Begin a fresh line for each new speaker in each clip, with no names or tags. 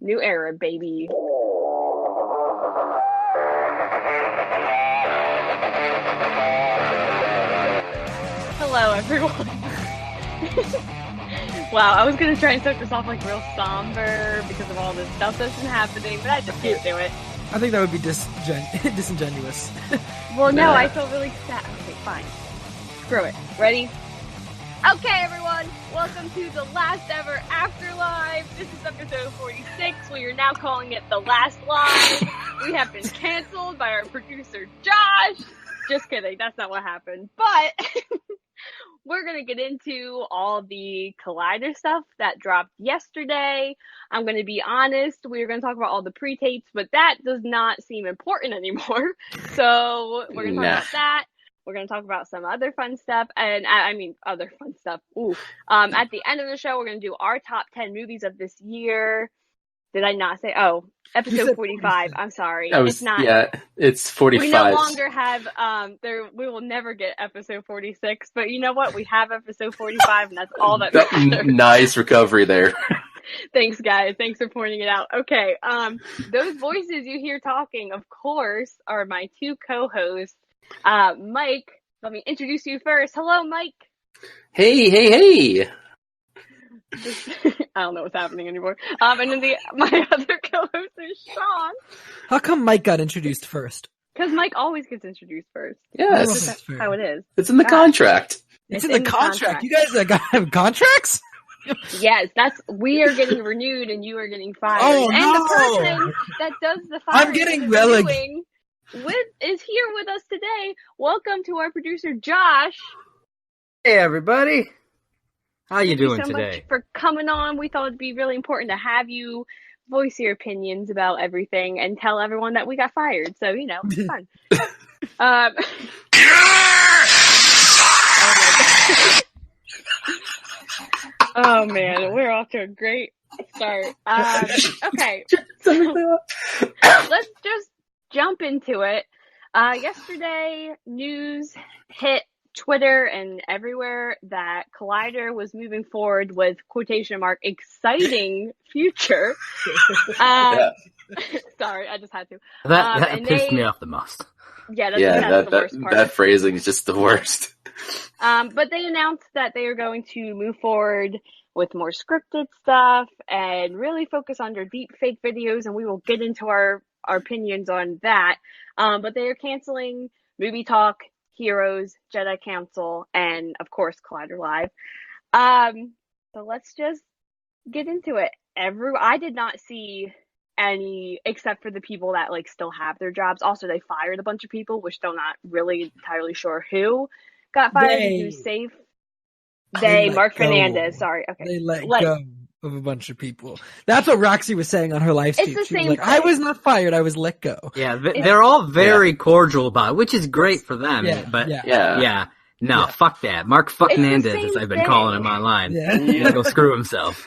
New era, baby. Hello, everyone. Wow, I was going to try and start this off like real somber because of all this stuff that's been happening, but I just can't do it.
I think that would be disingenuous.
Well, no, I feel really sad. Okay, fine. Screw it. Ready? Okay, everyone. Welcome to the last ever Afterlife. This is episode 46. We are now calling it The Last Live. We have been canceled by our producer, Josh. Just kidding. That's not what happened. But we're going to get into all the Collider stuff that dropped yesterday. I'm going to be honest. We're going to talk about all the pre-tapes, but that does not seem important anymore. So we're going to talk about that. We're going to talk about some other fun stuff. And I mean, other fun stuff. Ooh. At the end of the show, we're going to do our top 10 movies of this year. Did I not say? Oh, episode 45. I'm sorry. It's not.
Yeah, it's 45.
We no longer have, we will never get episode 46, but you know what? We have episode 45, and that's all that matters.
Nice recovery there.
Thanks, guys. Thanks for pointing it out. Okay, those voices you hear talking, of course, are my two co-hosts. Mike, let me introduce you first. Hello, Mike.
Hey.
I don't know what's happening anymore. And then my other co-host is Shawn.
How come Mike got introduced first?
Because Mike always gets introduced first.
Yes.
That's how it is.
It's in the contract.
It's in the contract. You guys have contracts?
Yes, we are getting renewed and you are getting fired.
Oh,
and
no.
the person that does the firing
I'm getting
and
relegated.
is here with us today. Welcome to our producer, Josh.
Hey, everybody. How you doing
Thank you so
today?
much for coming on. We thought it'd be really important to have you voice your opinions about everything and tell everyone that we got fired. So, it's fun. Oh, man. We're off to a great start. Okay. Let's just jump into it. Yesterday, news hit Twitter and everywhere that Collider was moving forward with quotation mark exciting future. Sorry, I just had to.
That pissed me off the most.
Yeah, that's the worst part.
That phrasing is just the worst.
But they announced that they are going to move forward with more scripted stuff and really focus on their deep fake videos, and we will get into our opinions on that. But they are canceling Movie Talk, Heroes, Jedi Council, and of course Collider Live. So let's just get into it. I did not see any, except for the people that still have their jobs. Also, they fired a bunch of people, which they're not really entirely sure who got fired and who's safe. Mark Fernandez. Sorry. Okay.
They let go of a bunch of people. That's what Roxy was saying on her live stream.
It's the
She
same
was like,
thing.
I was not fired, I was let go.
Yeah, they're all very cordial about it, which is great for them. No, fuck that. Mark Fernandez, as I've been calling him online. Yeah. Go screw himself.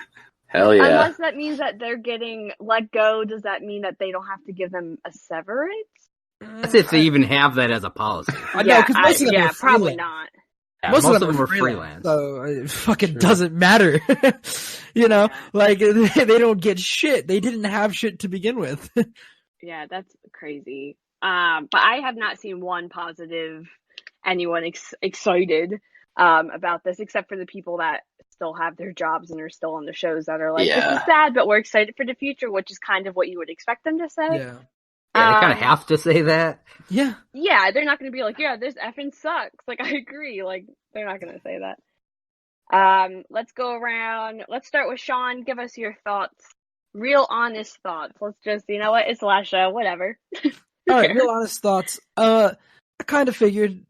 Hell yeah.
Unless that means that they're getting let go, does that mean that they don't have to give them a severance?
That's if they even have that as a policy.
Most of them are
probably
freelance.
not.
Yeah,
most of them are freelance. So it fucking doesn't matter. They don't get shit. They didn't have shit to begin with.
Yeah, that's crazy. But I have not seen one positive anyone excited about this, except for the people that still have their jobs and are still on the shows that are like, this is sad, but we're excited for the future, which is kind of what you would expect them to say.
Yeah, they kind of have to say that.
Yeah.
Yeah, they're not going to be like, yeah, this effing sucks. I agree. They're not going to say that. Let's go around. Let's start with Shawn. Give us your thoughts. Real honest thoughts. Let's just, you know what? It's the last show. Whatever.
All right, real honest thoughts. I kind of figured,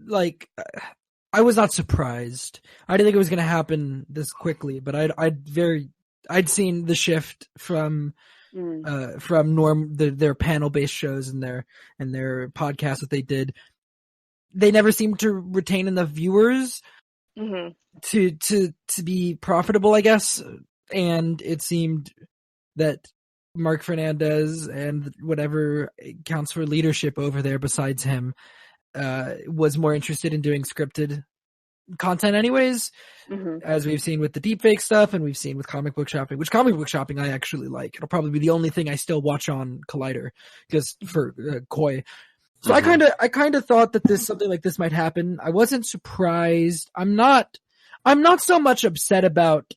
I was not surprised. I didn't think it was going to happen this quickly, but I'd seen the shift from their panel-based shows and their podcasts that they did. They never seemed to retain enough viewers to be profitable, I guess. And it seemed that Mark Fernandez and whatever counts for leadership over there besides him was more interested in doing scripted content anyways, as we've seen with the deepfake stuff and we've seen with comic book shopping, which comic book shopping I actually like. It'll probably be the only thing I still watch on Collider just for Koi. So I kind of thought that something like this might happen. I wasn't surprised. I'm not so much upset about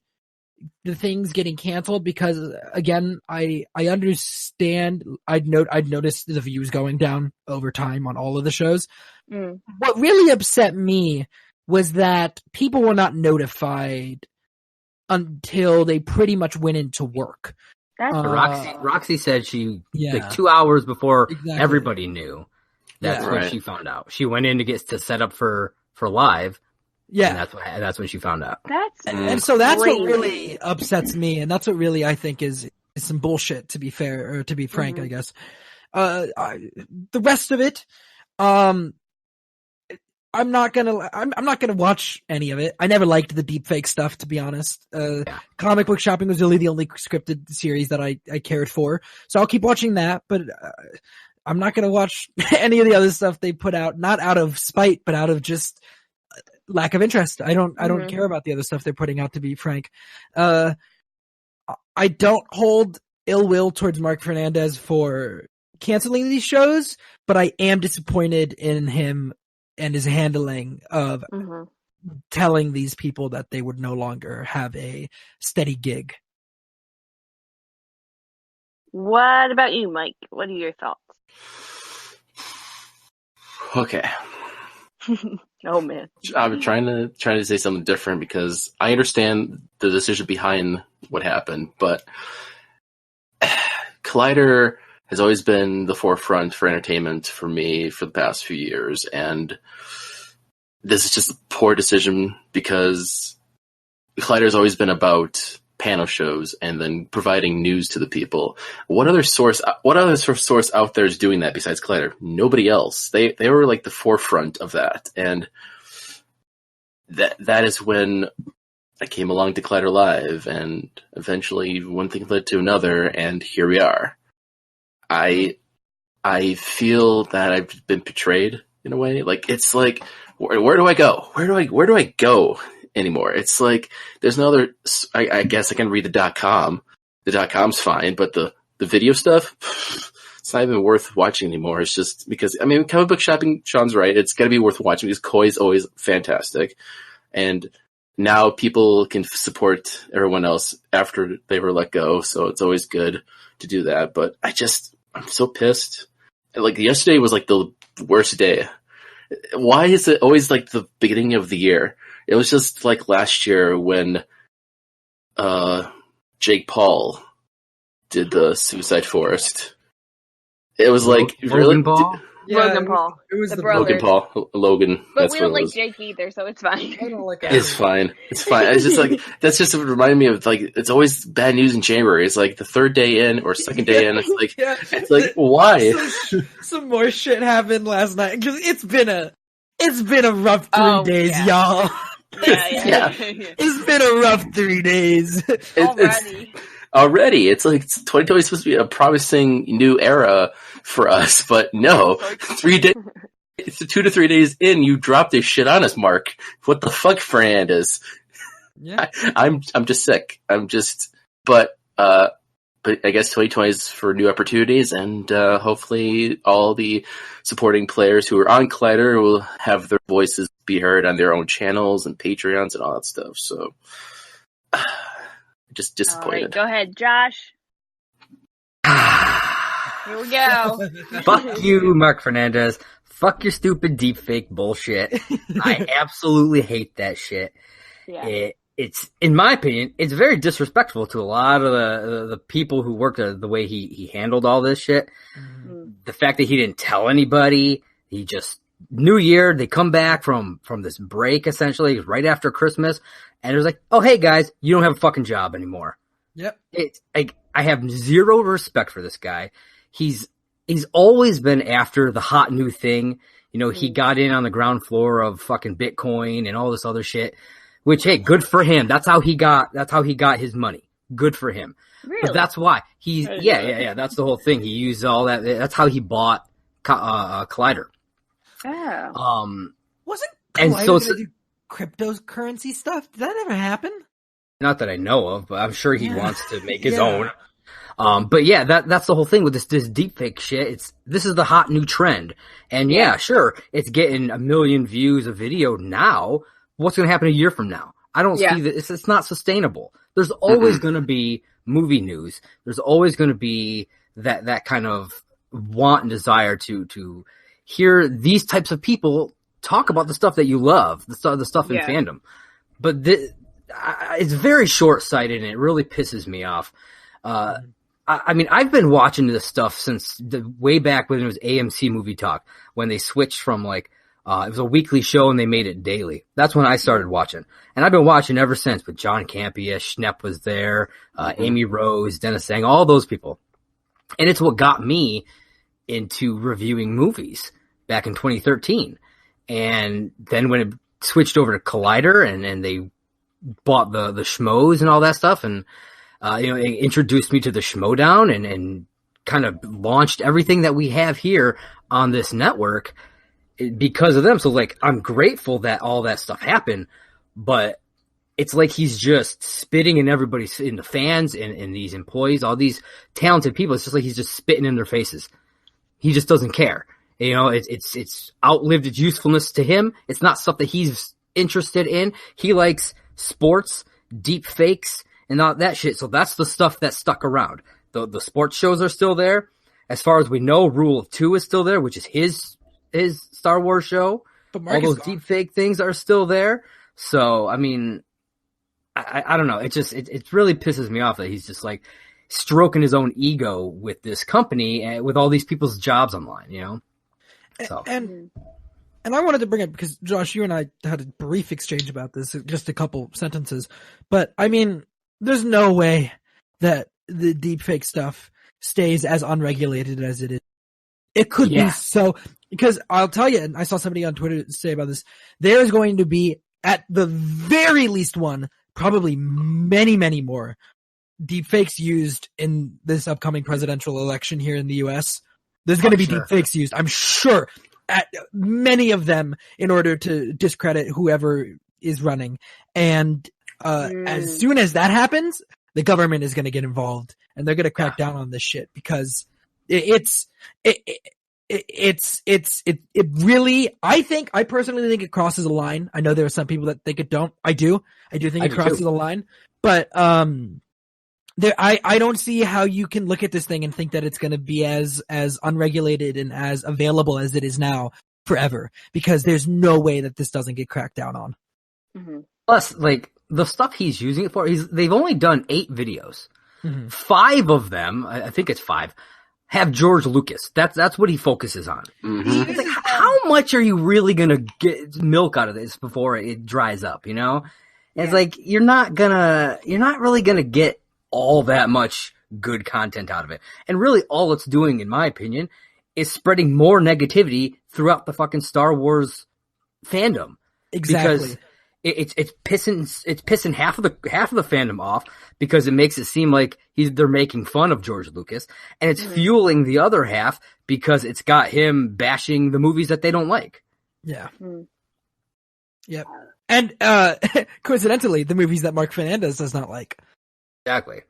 the things getting canceled because, again, I understand. I'd noticed the views going down over time on all of the shows. What really upset me was that people were not notified until they pretty much went into work.
Roxy said like 2 hours before everybody knew. That's when she found out. She went in to set up for live. Yeah, and that's when she found out.
And so that's what really upsets me, and that's what really I think is some bullshit. To be fair, or to be frank, I guess. The rest of it, I'm not gonna watch any of it. I never liked the deepfake stuff, to be honest. Comic book shopping was really the only scripted series that I cared for, so I'll keep watching that. But I'm not gonna watch any of the other stuff they put out, not out of spite, but out of just lack of interest. I don't care about the other stuff they're putting out, to be frank. I don't hold ill will towards Mark Fernandez for canceling these shows, but I am disappointed in him and his handling of telling these people that they would no longer have a steady gig.
What about you, Mike? What are your thoughts?
Okay.
Oh man.
I'm trying to say something different because I understand the decision behind what happened, but Collider has always been the forefront for entertainment for me for the past few years, and this is just a poor decision because Collider has always been about panel shows and then providing news to the people. What other source out there is doing that besides Collider? Nobody else. They were like the forefront of that, and that is when I came along to Collider Live, and eventually one thing led to another, and here we are. I feel that I've been betrayed in a way. Like, it's like, where do I go? Where do I go anymore? It's like, there's no other, I guess I can read the .com. The .com's fine, but the video stuff, it's not even worth watching anymore. It's just because, I mean, comic book shopping, Sean's right. It's gotta be worth watching because Koi's always fantastic. And now people can support everyone else after they were let go. So it's always good to do that. But I'm so pissed. Like, yesterday was like the worst day. Why is it always like the beginning of the year? It was just like last year when Jake Paul did the Suicide Forest. It was like
Logan Paul?
Yeah, Logan Paul.
It was
the
Logan Paul. Logan.
But
that's
we don't
what it
like
was.
Jake either, so it's fine.
I don't like it.
It's fine. It's fine. It's just like, that's just what reminded me of, like, it's always bad news in January. It's like the third day in or second day in. It's like, it's like, why?
Some more shit happened last night because it's been a rough 3 days, y'all.
Yeah.
It's been a rough 3 days.
Already. It's like 2020 is supposed to be a promising new era for us, but no. 3 days. It's 2 to 3 days in, you dropped this shit on us, Mark. What the fuck, Fernandez?
Yeah.
I'm just sick. But I guess 2020 is for new opportunities, and hopefully all the supporting players who are on Collider will have their voices be heard on their own channels and Patreons and all that stuff. So, just disappointed.
All right, go ahead, Josh. Here we go.
Fuck you, Mark Fernandez. Fuck your stupid deepfake bullshit. I absolutely hate that shit.
Yeah.
It's, in my opinion, it's very disrespectful to a lot of the people who worked the way he handled all this shit. Mm-hmm. The fact that he didn't tell anybody, he just, New Year, they come back from this break, essentially, right after Christmas, and it was like, oh, hey, guys, you don't have a fucking job anymore.
Yep.
It's like, I have zero respect for this guy. He's always been after the hot new thing. You know, he got in on the ground floor of fucking Bitcoin and all this other shit. Which, hey, good for him. That's how he got his money. Good for him.
Really?
But that's why yeah. That's the whole thing. He used all that. That's how he bought Collider.
Oh.
Wasn't Collider gonna do cryptocurrency stuff? Did that ever happen?
Not that I know of, but I'm sure he wants to make his own. But yeah, that's the whole thing with this deepfake shit. This is the hot new trend. And yeah, sure, it's getting 1 million views a video now. What's going to happen a year from now? I don't see that. It's not sustainable. There's always going to be movie news. There's always going to be that kind of want and desire to hear these types of people talk about the stuff that you love, the stuff in fandom. But it's very short-sighted, and it really pisses me off. I mean, I've been watching this stuff since way back when it was AMC Movie Talk, when they switched from it was a weekly show and they made it daily. That's when I started watching. And I've been watching ever since, with John Campea, Schnepp was there, Amy Rose, Dennis Sang, all those people. And it's what got me into reviewing movies back in 2013. And then when it switched over to Collider and they bought the schmoes and all that stuff, and it introduced me to the Schmodown and kind of launched everything that we have here on this network because of them. So I'm grateful that all that stuff happened, but it's like he's just spitting in in the fans and these employees, all these talented people. It's just like he's just spitting in their faces. He just doesn't care. It's outlived its usefulness to him. It's not stuff that he's interested in. He likes sports, deep fakes, and all that shit. So that's the stuff that stuck around. The sports shows are still there. As far as we know, Rule of Two is still there, which is his Star Wars show.
But Mark
all those deep fake things are still there. So, I mean, I don't know. It really pisses me off that he's just stroking his own ego with this company and with all these people's jobs online, So.
And I wanted to bring it because Josh, you and I had a brief exchange about this, just a couple sentences. But I mean, there's no way that the deepfake stuff stays as unregulated as it is. It could be so, because I'll tell you, and I saw somebody on Twitter say about this, there is going to be at the very least one, probably many, many more deepfakes used in this upcoming presidential election here in the U.S. There's going to be deepfakes used, I'm sure, at many of them in order to discredit whoever is running. And as soon as that happens, the government is going to get involved and they're going to crack down on this shit because it really, I personally think it crosses a line. I know there are some people that think it don't. I do think it crosses a line, but I don't see how you can look at this thing and think that it's going to be as unregulated and as available as it is now forever, because there's no way that this doesn't get cracked down on.
Mm-hmm. Plus, the stuff he's using it for, they've only done 8 videos. Mm-hmm. 5 of them, I think it's 5, have George Lucas. That's what he focuses on. Mm-hmm. It's how much are you really going to get milk out of this before it dries up, It's you're not really going to get all that much good content out of it. And really all it's doing, in my opinion, is spreading more negativity throughout the fucking Star Wars fandom.
Exactly.
Because it's pissing half of the fandom off, because it makes it seem like they're making fun of George Lucas, and it's fueling the other half because it's got him bashing the movies that they don't like.
Yeah. Yep. And coincidentally, the movies that Mark Fernandez does not like.
Exactly.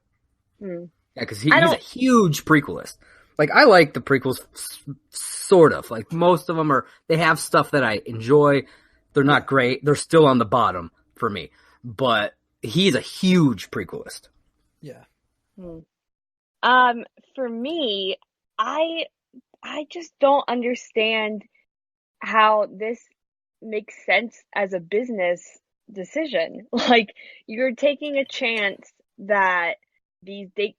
Yeah, because he's a huge prequelist. I like the prequels, sort of. Most of them they have stuff that I enjoy. They're not great. They're still on the bottom for me. But he's a huge prequelist.
Yeah.
For me, I just don't understand how this makes sense as a business decision. You're taking a chance that these deep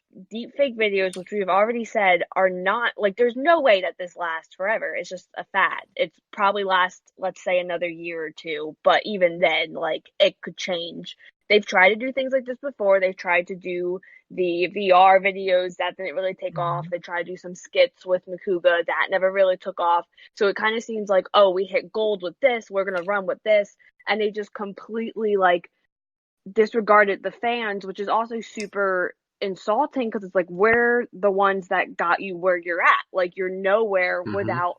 fake videos, which we've already said are not, there's no way that this lasts forever. It's just a fad. It's probably last, let's say, another year or two, but even then, it could change. They've tried to do things like this before. They've tried to do the VR videos. That didn't really take off. They tried to do some skits with Makuga. That never really took off. So it kind of seems like, oh, we hit gold with this, we're going to run with this. And they just completely, disregarded the fans, which is also super insulting, because it's we're the ones that got you where you're at. You're nowhere without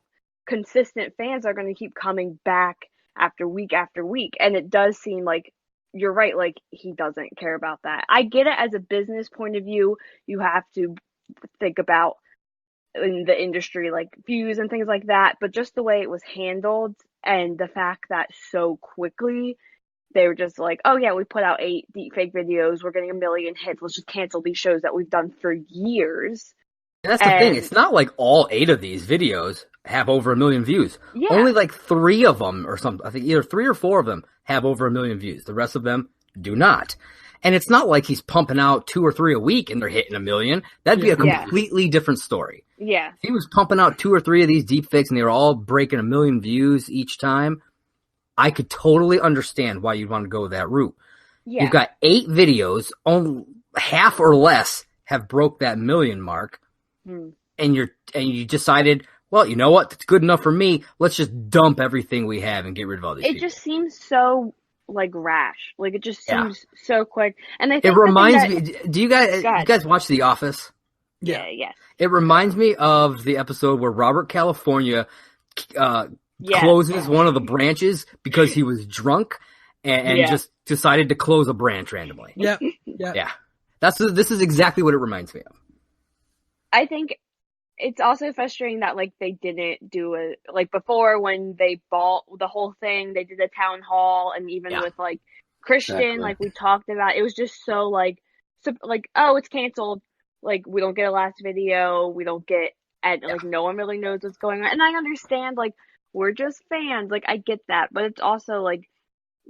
consistent fans that are going to keep coming back after week after week. And it does seem like, you're right, like, he doesn't care about that. I get it as a business point of view. You have to think about in the industry, like views and things like that, but just the way it was handled and the fact that so quickly they were just like, oh yeah, we put out 8 deepfake videos, we're getting 1 million hits, let's just cancel these shows that we've done for years.
And that's the thing, it's not like all 8 of these videos have over 1 million views. Yeah. Only like 3 of them or something, I think either 3 or 4 of them have over 1 million views. The rest of them do not. And it's not like he's pumping out 2 or 3 a week and they're hitting 1 million. That'd be a completely different story.
Yeah.
If he was pumping out 2 or 3 of these deepfakes and they were all breaking 1 million views each time, I could totally understand why you'd want to go that route. Yeah. You've got 8 videos, only half or less have broke that 1 million mark, and you decided, well, you know what? That's good enough for me. Let's just dump everything we have and get rid of all these people.
It just seems so like rash. Like it just seems so quick. And I think
it reminds me. Do you guys watch The Office?
Yeah.
It reminds me of the episode where Robert California closes one of the branches because he was drunk and just decided to close a branch randomly.
Yeah.
This is exactly what it reminds me of.
I think it's also frustrating that like they didn't do it like before when they bought the whole thing. They did a town hall, and even with like Christian, like we talked about, it was just so like oh, it's canceled. Like we don't get a last video, we don't get like no one really knows what's going on. And I understand, like we're just fans, like I get that, but it's also like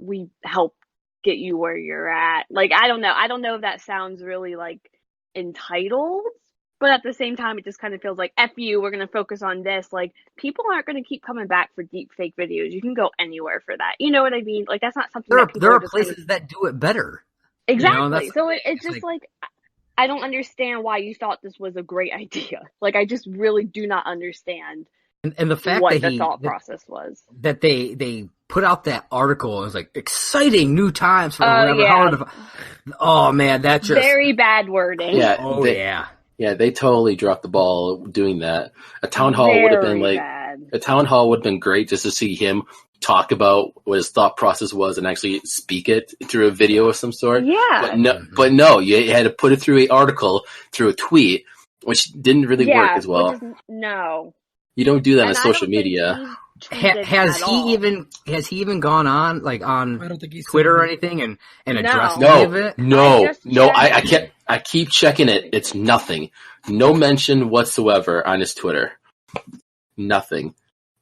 we help get you where you're at. Like I don't know if that sounds really like entitled. But at the same time, it just kind of feels like, F you, we're going to focus on this. Like, people aren't going to keep coming back for deep fake videos. You can go anywhere for that. You know what I mean? Like, that's not something
there are places that do it better.
Exactly.
You know,
so it's just like, I don't understand why you thought this was a great idea. Like, I just really do not understand
and the fact
what
that
the thought process was.
That they put out that article and it was like, exciting new times for whatever. Oh, man, that's just...
Very bad wording.
Yeah.
Yeah, they totally dropped the ball doing that. A town hall would have been like bad. A town hall would have been great just to see him talk about what his thought process was and actually speak it through a video of some sort.
Yeah.
But no, you had to put it through an article, through a tweet, which didn't really work as well.
No.
You don't do that on social media.
Has he even gone on like on Twitter or anything and addressed any of it?
No. I keep checking it. It's nothing. No mention whatsoever on his Twitter. Nothing.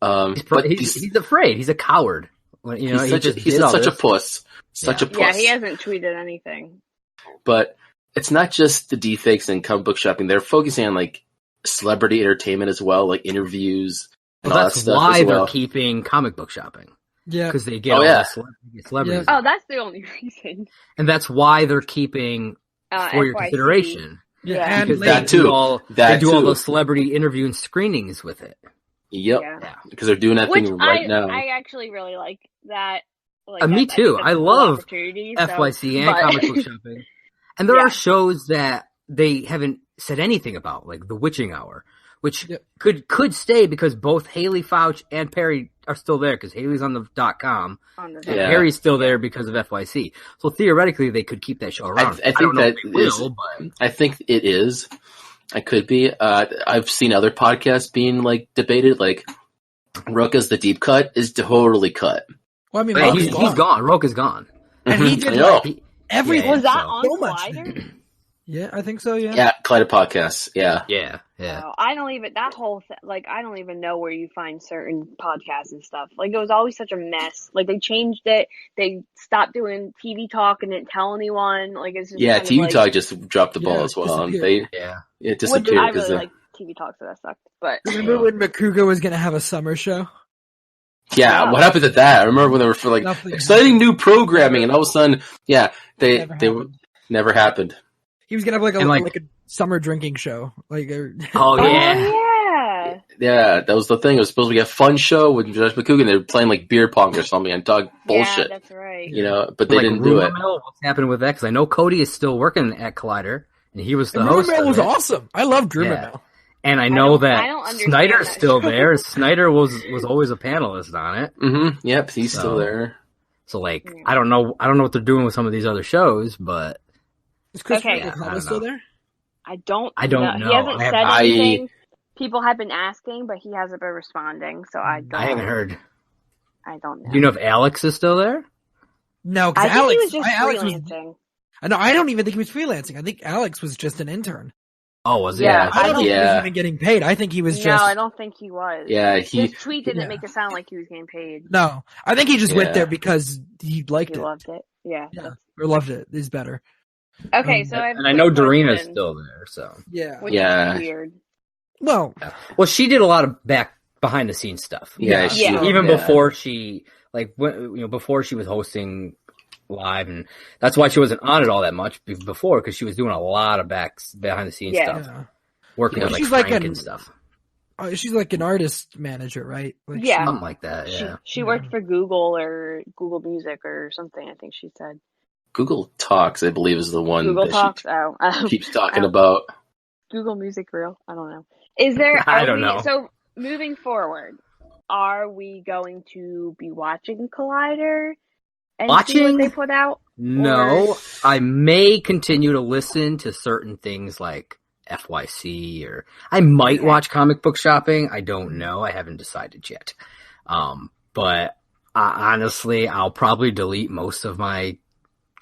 He's afraid. He's a coward. You know,
he's such a puss. Such a puss.
Yeah, he hasn't tweeted anything.
But it's not just the deepfakes and comic book shopping. They're focusing on like celebrity entertainment as well, like interviews.
Well, that's why they're keeping comic book shopping.
Yeah.
Because they get all the celebrities.
Yeah. Oh, that's the only reason.
And that's why they're keeping for your consideration.
Yeah.
Because
that too.
They do all those celebrity interview and screenings with it.
Yep. Yeah. Because they're doing that thing right now.
I actually really like that. Like,
me too. I love FYC and comic book shopping. And there are shows that they haven't said anything about, like The Witching Hour. Which could stay because both Haley Fouch and Perry are still there because Haley's on the .com and Perry's still there because of FYC. So theoretically, they could keep that show around.
I think it is. I could be. I've seen other podcasts being like debated. Like Rook as the deep cut is totally cut.
Well, I mean,
he's gone. Rook is gone.
And he did everything.
Was that on Collider?
Yeah, I think so. Yeah.
Yeah, Collider Podcasts. Yeah.
Oh, I don't even I don't even know where you find certain podcasts and stuff. Like it was always such a mess. Like they changed it. They stopped doing TV Talk and didn't tell anyone. Like it's just
TV Talk just dropped the ball as well. It disappeared.
I really like TV Talk, so that sucked. But
remember when Makuga was gonna have a summer show?
Yeah, what happened to that? I remember when they were for like exciting new programming, and all of a sudden, they never happened.
He was gonna have like a summer drinking show, like.
Yeah,
that was the thing. It was supposed to be a fun show with Judge McCougan. They were playing like beer pong or something and talk bullshit.
Yeah, that's right.
You know, but they didn't do it.
What's happened with that? Because I know Cody is still working at Collider, and he was the host.
Rumor Mill was awesome. I love Rumor Mill.
And I know
I don't
that
understand
Snyder's
that
still
show.
there. Snyder was always a panelist on it.
Mm-hmm. Yep, he's still there.
So like, I don't know what they're doing with some of these other shows, but
Is Chris
Okay.
still there?
I don't
know.
He hasn't said anything. People have been asking, but he hasn't been responding, so I don't
I haven't heard.
I don't know.
Do you know if Alex is still there?
No,
I
because
think
Alex,
he was just
Alex
freelancing.
No, I don't even think he was freelancing. I think Alex was just an intern.
Oh, was he?
Yeah,
I don't think he was even getting paid. I think he was just.
No, I don't think he was.
Yeah,
His tweet didn't make it sound like he was getting paid.
No, I think he just went there because he liked
He
it.
loved it. Yeah.
Or loved it. It's better.
Okay, so I have
I know Doreena's still there, so
yeah,
which is weird.
Well,
she did a lot of behind the scenes stuff.
Yeah,
even before she before she was hosting live, and that's why she wasn't on it all that much before, because she was doing a lot of behind the scenes stuff, working with
she's
Frank and stuff.
She's like an artist manager, right? Like
something like that. Yeah,
she worked for Google or Google Music or something. I think she said
Google Talks, I believe, is the one
Google
that
Talks.
she keeps talking about.
Google Music real? I don't know. Is there?
I don't know.
So moving forward, are we going to be watching Collider and see what they put out?
No,
or...
I may continue to listen to certain things like FYC, or I might watch Comic Book Shopping. I don't know. I haven't decided yet. But honestly, I'll probably delete most of my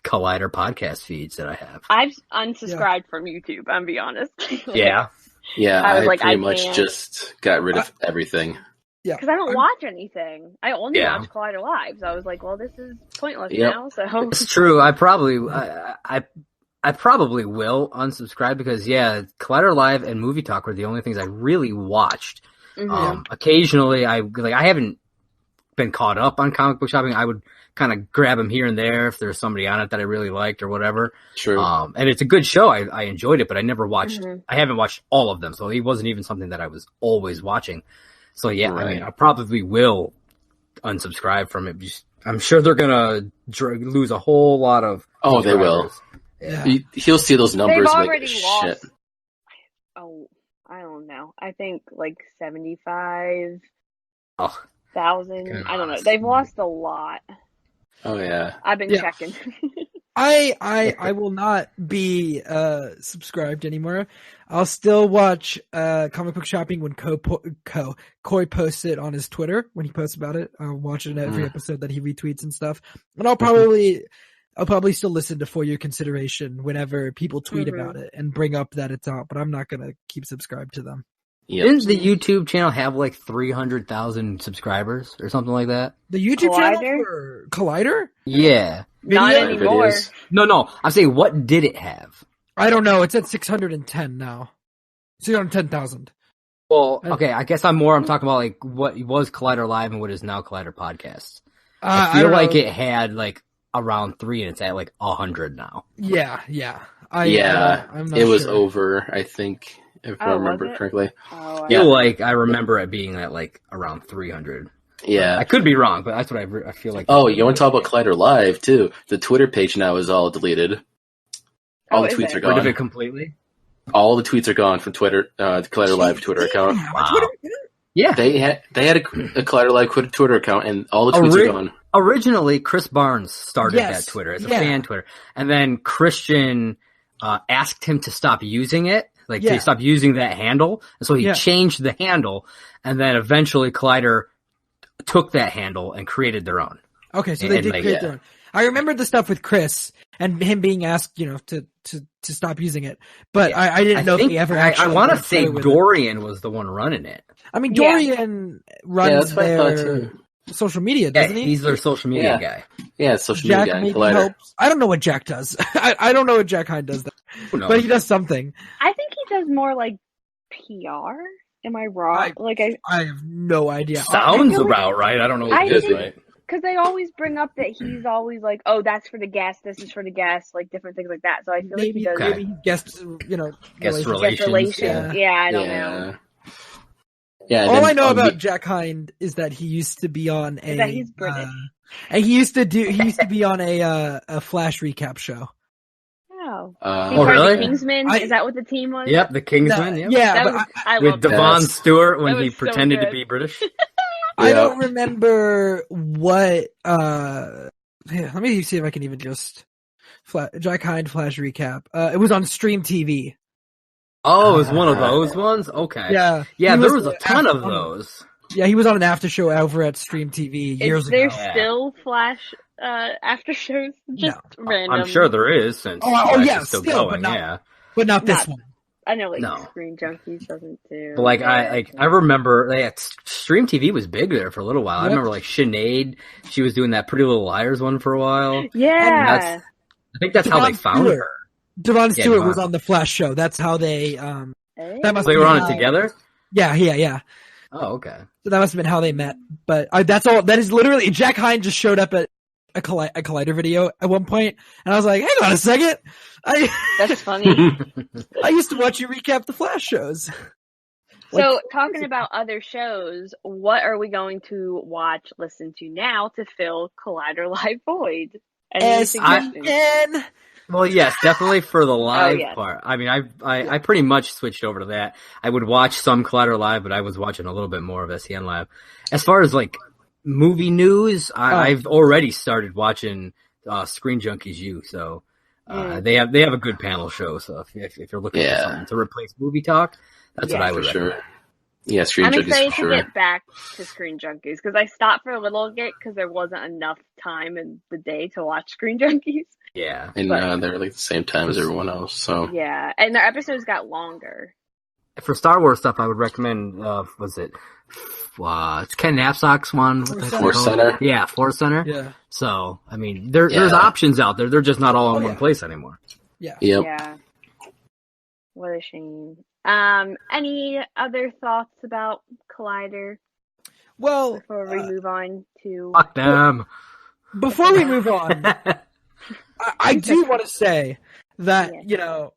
Collider podcast feeds that I have.
I've unsubscribed from YouTube, I'm be honest.
Yeah.
Yeah,
I was
pretty much just got rid of everything.
Yeah.
Because I don't watch anything. I only watch Collider Live. So I was like, well, this is pointless now. So
it's true. I probably will unsubscribe because Collider Live and Movie Talk were the only things I really watched. Mm-hmm. Occasionally, I haven't been caught up on Comic Book Shopping. I would kind of grab them here and there if there's somebody on it that I really liked or whatever.
True.
And it's a good show. I enjoyed it, but I never watched. I haven't watched all of them, so it wasn't even something that I was always watching. So I mean, I probably will unsubscribe from it. I'm sure they're gonna lose a whole lot of.
Oh, they will.
Yeah.
He'll see those numbers.
They've already
lost.
Shit. Oh, I don't know. I think like 75,000. I don't know. They've lost a lot.
Oh yeah.
I've been checking.
I will not be subscribed anymore. I'll still watch Comic Book Shopping when Coy posts it on his Twitter. When he posts about it, I'll watch it in every episode that he retweets and stuff. And I'll probably still listen to For Your Consideration whenever people tweet about it and bring up that it's out. But I'm not gonna keep subscribed to them.
Yep.
Didn't the YouTube channel have like 300,000 subscribers or something like that?
The YouTube channel for Collider?
Yeah.
Not anymore.
No. I'm saying, what did it have?
I don't know. It's at 610 now. 610,000.
Well, okay. I guess I'm talking about like what was Collider Live and what is now Collider Podcast. I feel like it had like around 3 and it's at like 100 now.
Yeah.
I'm not
it
was
sure.
over, I think. If I remember correctly.
I feel like I remember it being at like around 300.
Yeah.
I could be wrong, but that's what I feel like.
Oh, you want to talk about Collider Live, too? The Twitter page now is all deleted. All the tweets are gone.
Rid of it completely?
All the tweets are gone from Twitter, the Collider Live Twitter account.
Wow. Yeah.
They had a Collider Live Twitter account, and all the tweets are gone.
Originally, Chris Barnes started that Twitter as a fan Twitter. And then Christian asked him to stop using it. To stop using that handle. And so he changed the handle, and then eventually Collider took that handle and created their own.
Okay, so they did create their own. I remember the stuff with Chris and him being asked, to stop using it. But I didn't know if he ever actually...
I want to say Dorian was the one running it.
I mean, Dorian runs their social media, doesn't he?
He's their social media guy.
Yeah, social media guy.
Maybe helps. I don't know what Jack does. I don't know what Jack Hyde does, but he does something.
I think he does more like PR. Am I wrong?
I have no idea.
Sounds about right. I don't know what it is, right?
Because they always bring up that he's always like, oh, that's for the guest, this is for the guest, like different things like that. So I feel like he does.
Maybe guest
relations.
Yeah, I don't know.
Yeah,
all I know about Jack Hyde is that he used to be on
that he's British.
And he used to be on a Flash recap show.
Oh, Oh.
Oh, really?
The Kingsman? Is that what the team was?
Yep, the Kingsman. Yep.
Yeah,
with Devon Stewart when he
so
pretended to
good.
be British.
I don't remember what. Let me see if I can even just Jack Hind flash recap. It was on Stream TV.
Oh, it was one of those ones. Okay.
Yeah.
Yeah, there was a ton of those.
Yeah, he was on an after show over at Stream TV years ago.
Is there still Flash after shows? Just random.
I'm sure there is since Flash is still going.
But not this one.
I know, Screen Junkies doesn't do.
But I remember Stream TV was big there for a little while. Yep. I remember Sinead, she was doing that Pretty Little Liars one for a while.
Yeah,
I think that's how they found her.
Devon Stewart was on the Flash show. That's how they.
They were on it together.
Yeah.
Oh, okay.
So that must have been how they met. But that's all. That is literally Jack Hind just showed up at a Collider video at one point, and I was like, "Hang on a second,
that's funny."
I used to watch you recap the Flash shows.
So, talking about other shows, what are we going to watch, listen to now to fill Collider Live Void? Any suggestions?
Well, yes, definitely for the live part. I mean, I pretty much switched over to that. I would watch some Collider Live, but I was watching a little bit more of SEN Live. As far as movie news, I've already started watching Screen Junkies U. So they have a good panel show. So if you're looking for something to replace movie talk, that's what I would recommend.
Sure. Yeah, Screen Junkies.
I'm excited
for sure.
to get back to Screen Junkies because I stopped for a little bit because there wasn't enough time in the day to watch Screen Junkies.
Yeah,
and they're the same time as everyone else. So
yeah, and their episodes got longer.
For Star Wars stuff, I would recommend. Was it? It's Ken Knapsack's one.
Force Center.
Yeah, Force Center.
Yeah.
So I mean, there's options out there. They're just not all in one place anymore.
Yeah.
Yep.
Yeah. What a shame. Any other thoughts about Collider?
Well,
before we move on to
fuck them.
Before we move on, I do want to say that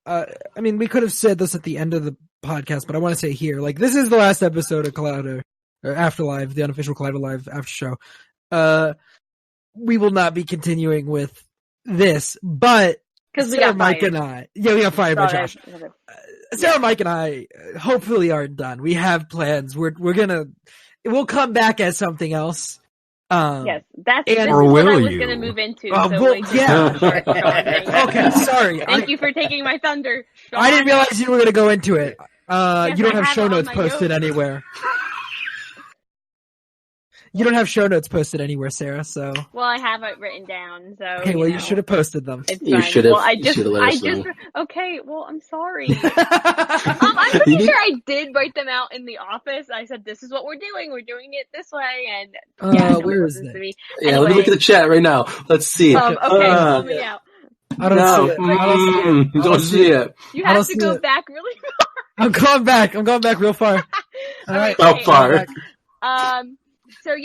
I mean, we could have said this at the end of the podcast, but I want to say here, this is the last episode of Collider or Afterlife, the unofficial Collider Live after show. We will not be continuing with this, but
because we
Sarah,
got
Mike,
fired.
and I, we got fired by Josh. Sarah, Mike, and I hopefully aren't done. We have plans. We'll come back as something else.
Yes, that's what I was going to move into.
Okay, sorry.
Thank you for taking my thunder, Shawn.
I didn't realize you were going to go into it. You don't have show notes posted anywhere. You don't have show notes posted anywhere, Sarah. So
well, I have it written down. So
okay, well, you should have posted them.
You should have.
Well, I just okay. Well, I'm sorry. I'm pretty sure I did write them out in the office. I said, "This is what we're doing. We're doing it this way." And
where is it?
Anyway,
let me look at the chat right now. Let's see.
Okay, pull me out.
I don't see it.
Don't see it.
You have to go back really far.
I'm going back. I'm going back real far. All right.
How far?
So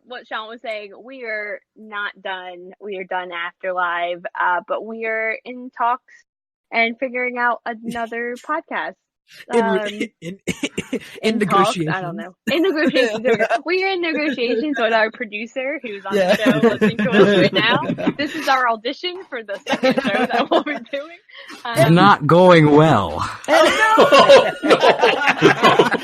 what Shawn was saying, we are not done. We are done after live, but we are in talks and figuring out another podcast.
In negotiations.
I don't know. In negotiations. We are in negotiations with our producer who's on the show listening to us right now. This is our audition for the second show that we'll be doing.
It's not going well.
Oh, no!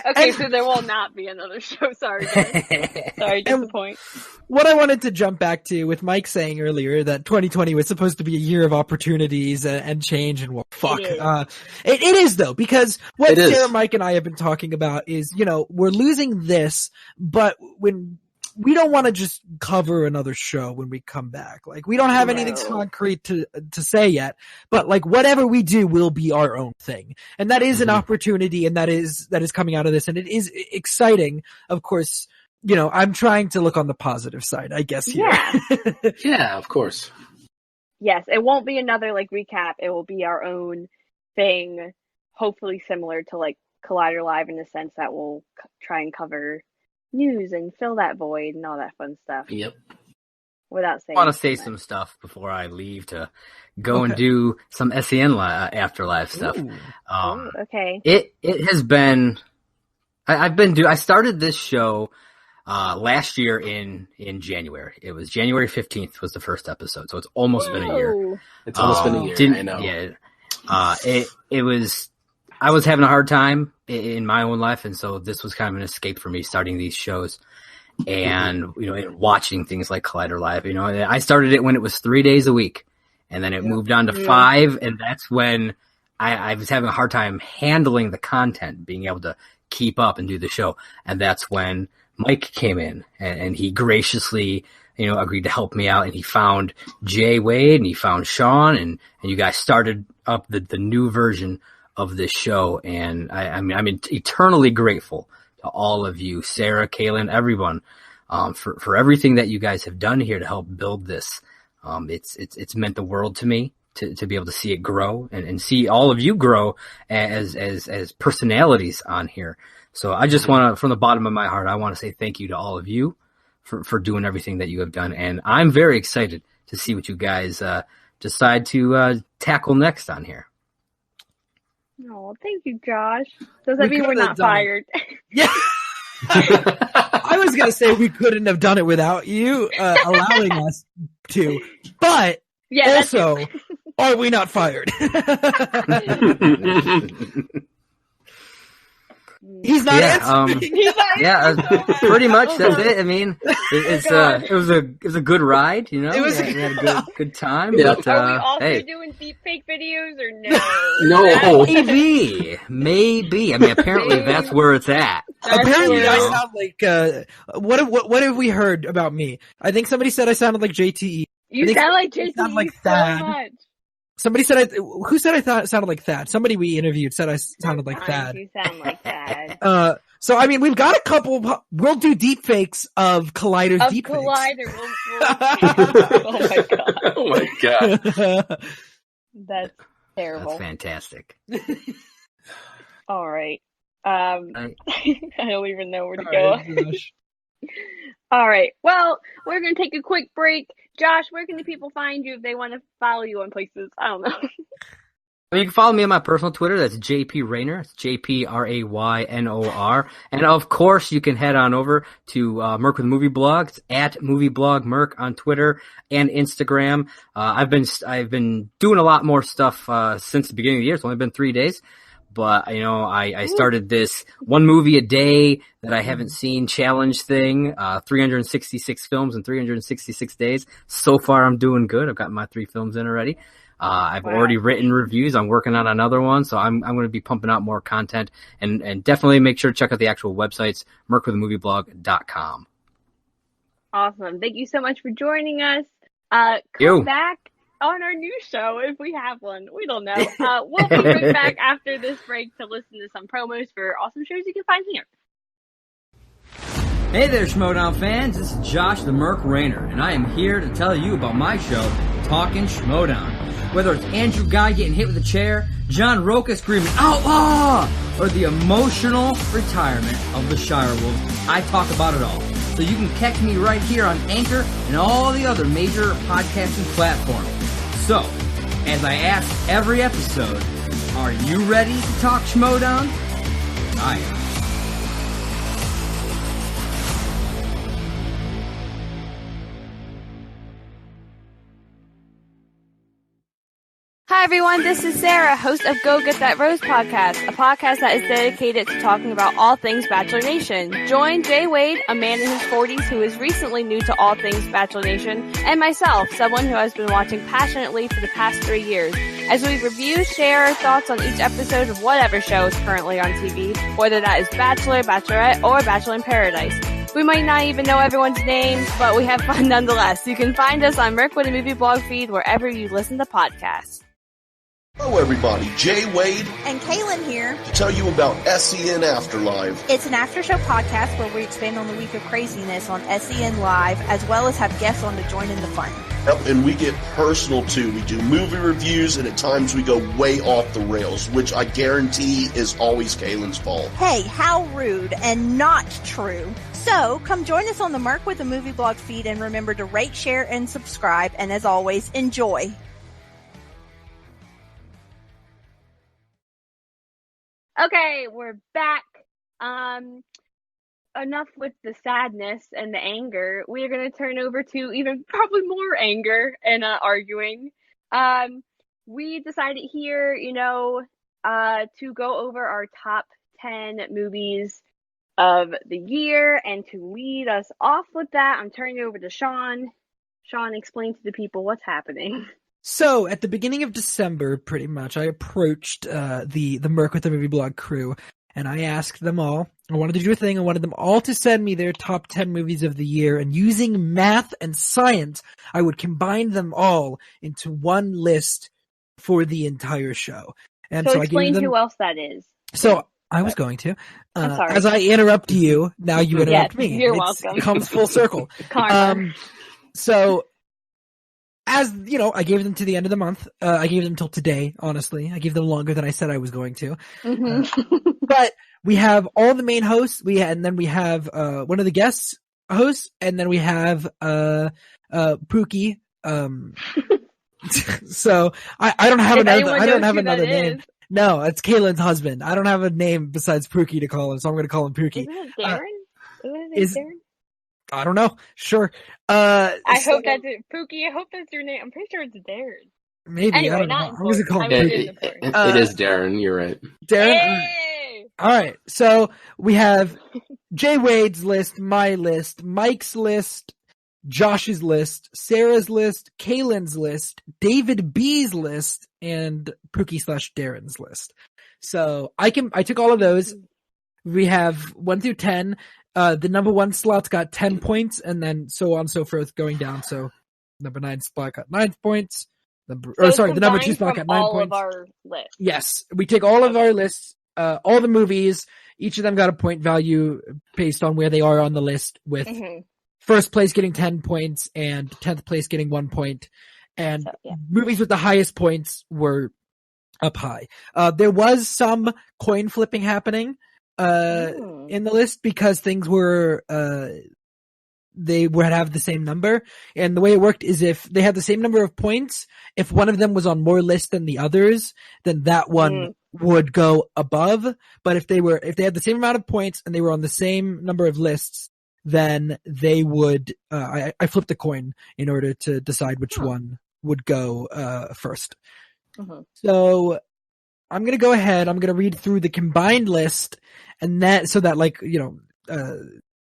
Okay, so there will not be another show. Sorry, guys. Sorry, disappoint.
What I wanted to jump back to with Mike saying earlier that 2020 was supposed to be a year of opportunities and change and fuck. It is though, because what Sarah, Mike, and I have been talking about is, we're losing this, but when we don't want to just cover another show when we come back. We don't have anything concrete to say yet, but whatever we do will be our own thing. And that is an opportunity, and that is coming out of this. And it is exciting. Of course, I'm trying to look on the positive side, I guess. Here.
Yeah.
Yeah, of course.
Yes. It won't be another recap. It will be our own thing, hopefully similar to Collider Live in the sense that we'll try and cover news and fill that void and all that fun stuff.
Yep.
Without saying,
I want to say some stuff before I leave to go and do some SEN Afterlife stuff.
Okay.
It has been. I started this show last year in January. It was January 15th was the first episode, so it's almost been a year.
It's almost been a year. I know.
Yeah, it was. I was having a hard time in my own life, and so this was kind of an escape for me starting these shows and watching things like Collider Live. I started it when it was 3 days a week, and then it moved on to 5, and that's when I was having a hard time handling the content, being able to keep up and do the show, and that's when Mike came in, and he graciously, agreed to help me out, and he found Jay Wade, and he found Shawn, and you guys started up the new version of this show, and I'm eternally grateful to all of you, Sara, Kaylin, everyone, for everything that you guys have done here to help build this. It's meant the world to me to be able to see it grow and see all of you grow as personalities on here. So I just want to, from the bottom of my heart, I want to say thank you to all of you for doing everything that you have done. And I'm very excited to see what you guys decide to tackle next on here.
Oh, thank you, Josh. Does that mean we're not fired?
Yeah. I was going to say we couldn't have done it without you allowing us to. But also, are we not fired? He's not answering.
Pretty much. That's it. I mean, it was a good ride. We had a good time.
Yeah.
But,
are we also doing deep fake videos or no?
No, maybe. I mean, apparently that's where it's at.
Apparently, I sound like. What have we heard about me? I think somebody said I sounded like JTE.
You sound like JTE
sound like
so
Thad.
much.
Somebody said who said I thought it sounded like Thad? Somebody we interviewed said I sounded like Thad.
You sound like Thad.
So I mean, we've got a couple. We'll do deep fakes of Collider's deep fakes.
Collider. Oh my god. That's terrible.
That's fantastic.
All right. I don't even know where to go. All right. Well, we're going to take a quick break. Josh, where can the people find you if they want to follow you on places? I don't know.
You can follow me on my personal Twitter. That's JP Raynor. It's JPRAYNOR. And of course, you can head on over to Merc with Movie Blog. It's at Movie Blog Merc on Twitter and Instagram. I've been doing a lot more stuff since the beginning of the year. It's only been 3 days. But, I started this one movie a day that I haven't seen challenge thing, 366 films in 366 days. So far, I'm doing good. I've got my 3 films in already. I've already written reviews. I'm working on another one. So I'm going to be pumping out more content and definitely make sure to check out the actual websites, mercwithmovieblog.com.
Awesome. Thank you so much for joining us. Come back on our new show if we have one. We don't know. We'll be right back after this break to listen to some promos for awesome shows you can find here.
Hey there, Schmodown fans. This is Josh the Merc Raynor, and I am here to tell you about my show, Talkin' Schmodown. Whether it's Andrew Guy getting hit with a chair, John Roca screaming, "Outlaw!" or the emotional retirement of the Shire Wolves, I talk about it all. So you can catch me right here on Anchor and all the other major podcasting platforms. So, as I ask every episode, are you ready to talk Schmodown? I am.
Hi everyone, this is Sara, host of Go Get That Rose podcast, a podcast that is dedicated to talking about all things Bachelor Nation. Join Jay Wade, a man in his 40s who is recently new to all things Bachelor Nation, and myself, someone who has been watching passionately for the past 3 years, as we review, share our thoughts on each episode of whatever show is currently on TV, whether that is Bachelor, Bachelorette, or Bachelor in Paradise. We might not even know everyone's names, but we have fun nonetheless. You can find us on Merc with a Movie Blog feed wherever you listen to podcasts.
Hello everybody, Jay Wade
and Kaylin here
to tell you about SEN Afterlive.
It's an after-show podcast where we expand on the week of craziness on SEN Live, as well as have guests on to join in the fun.
Yep, and we get personal too. We do movie reviews, and at times we go way off the rails, which I guarantee is always Kaylin's fault.
Hey, how rude and not true. So, come join us on the Merc with a Movie Blog feed, and remember to rate, share, and subscribe, and as always, enjoy.
Okay, we're back. enough with the sadness and the anger. We are going to turn over to even probably more anger and arguing. We decided here, to go over our top 10 movies of the year, and to lead us off with that, I'm turning it over to Shawn. Shawn, explain to the people what's happening.
So, at the beginning of December, pretty much, I approached the Merc with the Movie Blog crew, and I asked them all, I wanted to do a thing, I wanted them all to send me their top 10 movies of the year, and using math and science, I would combine them all into one list for the entire show. And
so
I
explain
gave them...
who else that is.
So, I was going to.
I'm sorry.
As I interrupt you, now you interrupt me.
You're welcome.
It comes full circle.
Karma.
So, as, I gave them to the end of the month. I gave them till today, honestly. I gave them longer than I said I was going to.
Mm-hmm.
But we have all the main hosts, and then we have one of the guest hosts, and then we have Pookie. So, I don't have another name. No, it's Kaylin's husband. I don't have a name besides Pookie to call him, so I'm going to call him Pookie.
Isn't it Darren? Darren?
I don't know. Sure.
I hope that's it. Pookie, I hope that's your name. I'm pretty sure it's Darren.
Maybe.
Anyway,
I don't know. I'm going to call him Pookie.
It is Darren. You're right.
Darren?
Hey!
All right. So we have Jay Wade's list, my list, Mike's list, Josh's list, Sarah's list, Kaylin's list, David B's list, and Pookie/Darren's list. So I took all of those. We have 1 through 10. The number 1 slot's got 10 points, and then so on and so forth going down. So number 9 slot got 9 points. The number 2 slot got 9 points.
All of our lists.
Yes, we take all of our lists, all the movies. Each of them got a point value based on where they are on the list, with first place getting 10 points and 10th place getting 1 point. And movies with the highest points were up high. There was some coin flipping happening in the list, because things were they would have the same number, and the way it worked is if they had the same number of points, if one of them was on more lists than the others, then that one would go above. But if they had the same amount of points and they were on the same number of lists, then they would I flipped a coin in order to decide which one would go first. So I'm going to go ahead, I'm going to read through the combined list, and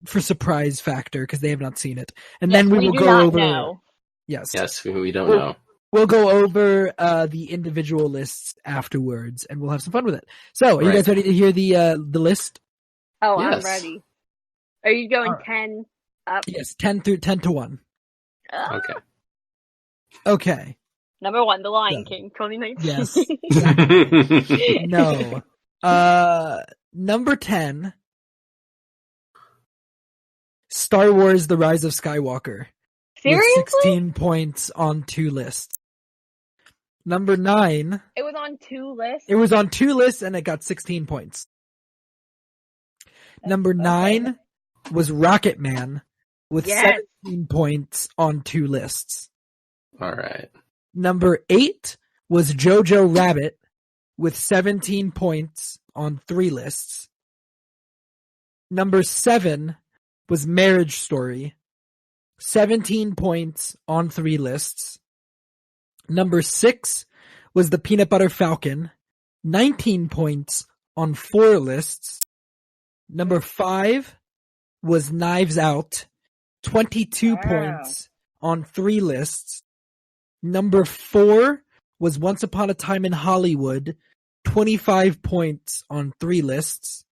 for surprise factor, because they have not seen it. And then we will go over...
Know.
Yes, we don't know.
We'll go over the individual lists afterwards, and we'll have some fun with it. So, are you guys ready to hear the list?
Oh,
yes.
I'm ready. Are you going 10 up?
Yes, 10 to 1.
Okay.
Okay.
Number 1, The Lion King, 2019.
Yes. No. Number 10, Star Wars: The Rise of Skywalker.
Seriously?
With 16 points on 2 lists. Number 9.
It was on 2 lists?
It was on 2 lists, and it got 16 points. Number 9 was Rocket Man with 17 points on 2 lists.
All right.
Number 8 was Jojo Rabbit with 17 points on 3 lists. Number 7 was Marriage Story, 17 points on 3 lists. Number 6 was The Peanut Butter Falcon, 19 points on 4 lists. Number 5 was Knives Out, 22 points on 3 lists. Number 4 was Once Upon a Time in Hollywood, 25 points on 3 lists.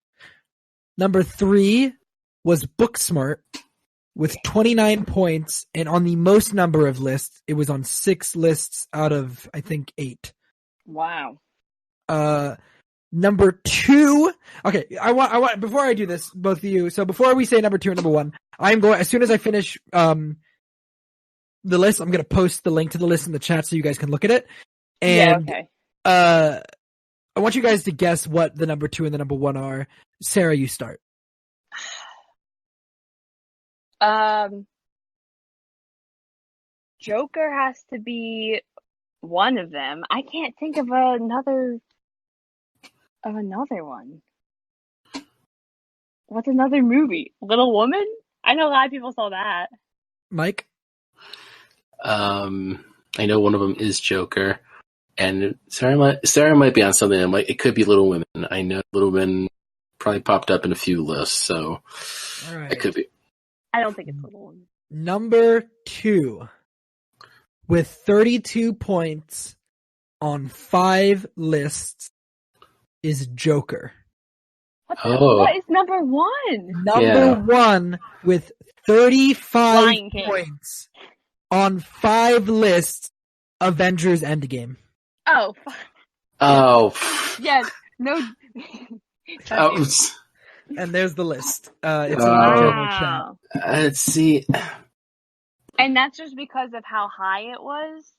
Number 3 was Booksmart with 29 points, and on the most number of lists, it was on 6 lists out of, I think, 8.
Wow.
Number 2. Okay, I want before I do this, both of you. So before we say number 2 and number 1, I'm going, as soon as I finish the list, I'm going to post the link to the list in the chat so you guys can look at it. And I want you guys to guess what the number 2 and the number 1 are. Sarah, you start.
Joker has to be one of them. I can't think of another one. What's another movie? Little Woman? I know a lot of people saw that.
Mike?
I know one of them is Joker, and Sarah might be on something. It could be Little Women. I know Little Women probably popped up in a few lists, so
All right.
it could be.
I don't think it's Little Woman.
Number 2, with 32 points on 5 lists, is Joker.
What is number 1?
Number 1 with 35 points on 5 lists, Avengers Endgame.
Oh.
Yes.
No.
And there's the list. It's in our general chat.
Let's see.
And that's just because of how high it was?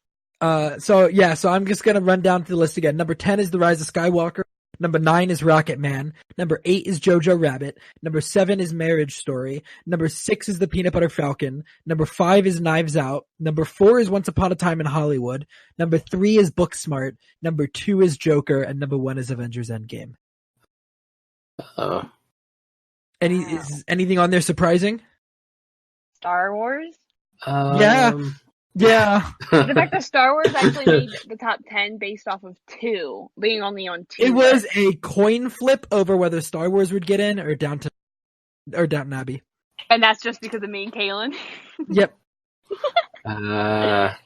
So I'm just going to run down through the list again. Number 10 is The Rise of Skywalker. Number 9 is Rocket Man. Number 8 is Jojo Rabbit. Number 7 is Marriage Story. Number 6 is The Peanut Butter Falcon. Number 5 is Knives Out. Number 4 is Once Upon a Time in Hollywood. Number 3 is Booksmart. Number 2 is Joker. And number 1 is Avengers Endgame. Is anything on there surprising?
Star Wars?
Yeah.
The fact that Star Wars actually made the top 10 based off of 2, being only on 2.
It was a coin flip over whether Star Wars would get in or Downton Abbey.
And that's just because of me and Kaylin.
Yep.
Yes.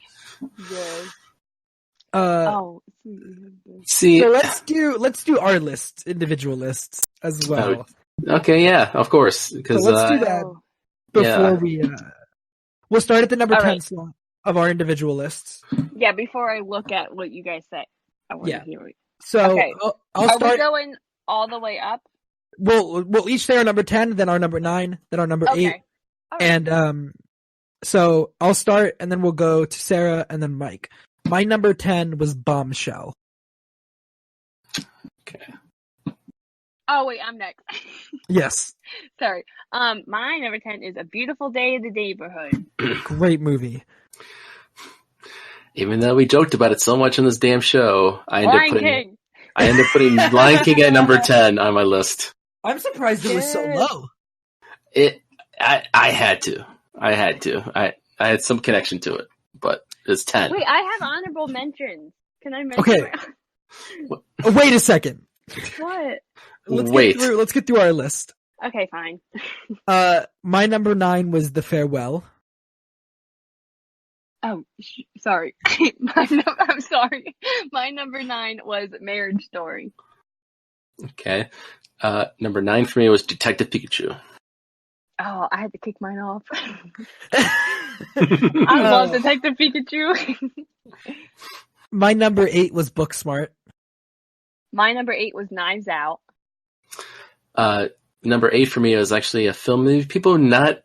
See.
So let's do our lists, individual lists as well.
Okay, yeah, of course.
So let's do that before we'll start at the number 10 slot of our individual lists.
Yeah, before I look at what you guys say, I want to hear it.
So
okay.
I'll start.
Are we going all the way up?
We'll each say our number 10, then our number 9, then our number 8. Right. And so I'll start, and then we'll go to Sarah and then Mike. My number 10 was Bombshell.
Okay.
Oh wait, I'm next.
Yes.
Sorry. My number 10 is A Beautiful Day in the Neighborhood.
Great movie.
Even though we joked about it so much in this damn show, I end up putting Lion King at number 10 on my list.
I'm surprised it was so low.
I had to. I had some connection to it, but it's 10.
Wait, I have honorable mentions. Can I mention?
Okay. Wait a second.
What?
Let's get through our list.
Okay, fine.
My number 9 was The Farewell.
Oh, sorry. I'm sorry. My number 9 was Marriage Story.
Okay. Number 9 for me was Detective Pikachu.
Oh, I had to kick mine off. I love Detective Pikachu.
My number 8 was Booksmart.
My number 8 was Knives Out.
Number 8 for me is actually a film movie people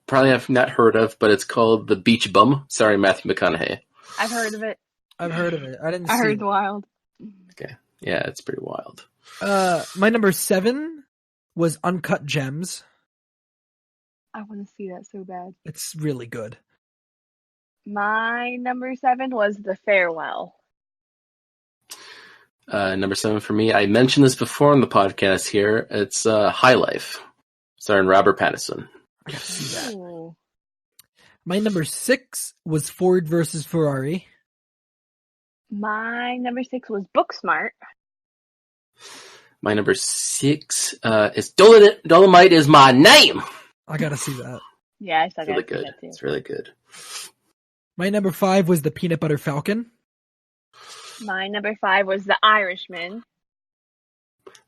probably have not heard of, but it's called The Beach Bum, starring Matthew McConaughey.
I've heard of it.
I heard
it's wild.
Okay. Yeah, it's pretty wild.
My number 7 was Uncut Gems.
I want to see that so bad.
It's really good.
My number 7 was The Farewell.
Number 7 for me, I mentioned this before on the podcast here. It's High Life, starring Robert Pattinson.
I gotta see that. Ooh. My number 6 was Ford versus Ferrari.
My number 6 was Booksmart.
My number 6 is Dolomite is My Name.
I gotta see that.
Yeah, I saw
that. It's really good.
My number 5 was The Peanut Butter Falcon.
My number 5 was The Irishman.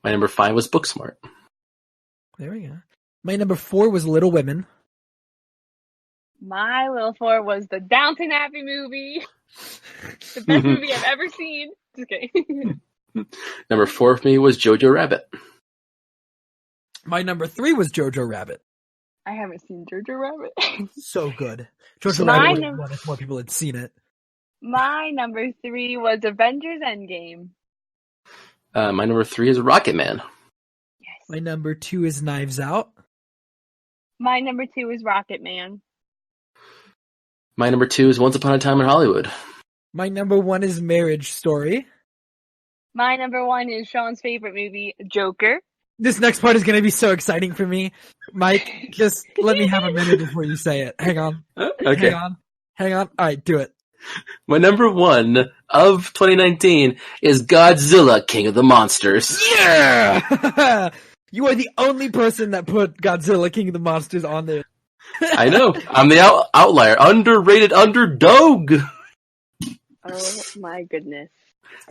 My number 5 was Booksmart.
There we go. My number 4 was Little Women.
My little 4 was the Downton Abbey movie. The best movie I've ever seen. Just kidding.
Number 4 for me was Jojo Rabbit.
My number 3 was Jojo Rabbit.
I haven't seen Jojo Rabbit.
So good. Jojo Rabbit would have won if more people had seen it.
My number 3 was Avengers Endgame.
My number 3 is Rocket Man.
Yes.
My number 2 is Knives Out.
My number 2 is Rocket Man.
My number 2 is Once Upon a Time in Hollywood.
My number 1 is Marriage Story.
My number 1 is Shawn's favorite movie, Joker.
This next part is going to be so exciting for me. Mike, just let me have a minute before you say it. Hang on.
Okay.
Hang on. All right, do it.
My number one of 2019 is Godzilla, King of the Monsters.
Yeah! You are the only person that put Godzilla, King of the Monsters on there.
I know. I'm the outlier. Underrated underdog.
Oh my goodness.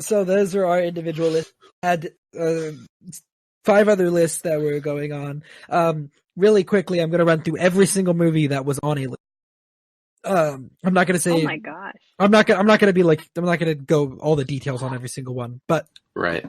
So those are our individual lists. Had 5 other lists that were going on. Really quickly, I'm going to run through every single movie that was on a list. I'm not going to say.
Oh my gosh.
I'm not going to go all the details on every single one. But
Right.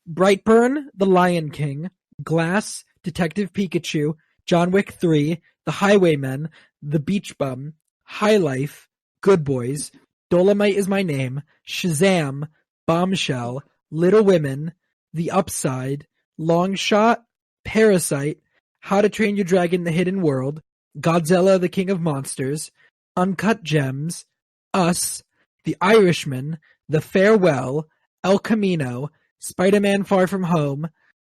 Brightburn, The Lion King, Glass, Detective Pikachu, John Wick 3, The Highwaymen, The Beach Bum, High Life, Good Boys, Dolomite Is My Name, Shazam, Bombshell, Little Women, The Upside, Long Shot, Parasite, How to Train Your Dragon: The Hidden World, Godzilla, the King of Monsters, Uncut Gems, Us, The Irishman, The Farewell, El Camino, Spider-Man Far From Home,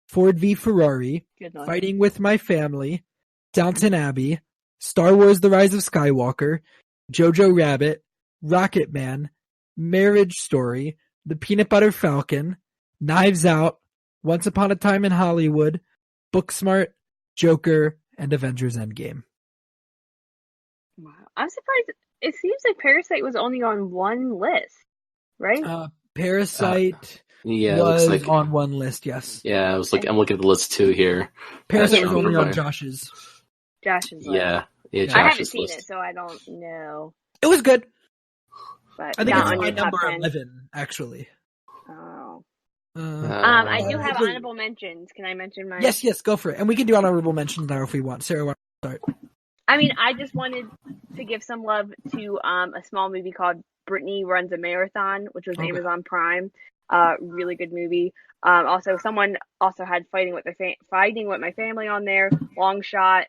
Ford v Ferrari, Fighting with My Family, Downton Abbey, Star Wars: The Rise of Skywalker, Jojo Rabbit, Rocketman, Marriage Story, The Peanut Butter Falcon, Knives Out, Once Upon a Time in Hollywood, Booksmart, Joker, and Avengers Endgame.
Wow. I'm surprised. It seems like Parasite was only on one list, right?
Parasite
Yeah, it
was
looks like
on one list, yes.
Yeah, I'm looking at the list too here.
Parasite
That's
was only
from
on Josh's.
Josh's list.
Yeah, Josh's
I haven't seen
list.
it, so I don't know.
It was good.
But
I think
not
it's
on
my
your top
number
10.
11, actually.
Oh.
I
I do have honorable mentions. Can I mention mine?
Yes, go for it. And we can do honorable mentions now if we want. Sarah, why don't you start?
I mean, I just wanted to give some love to a small movie called Brittany Runs a Marathon, which was Amazon Prime. Really good movie. Also, someone also had Fighting with My Family on there. Long Shot.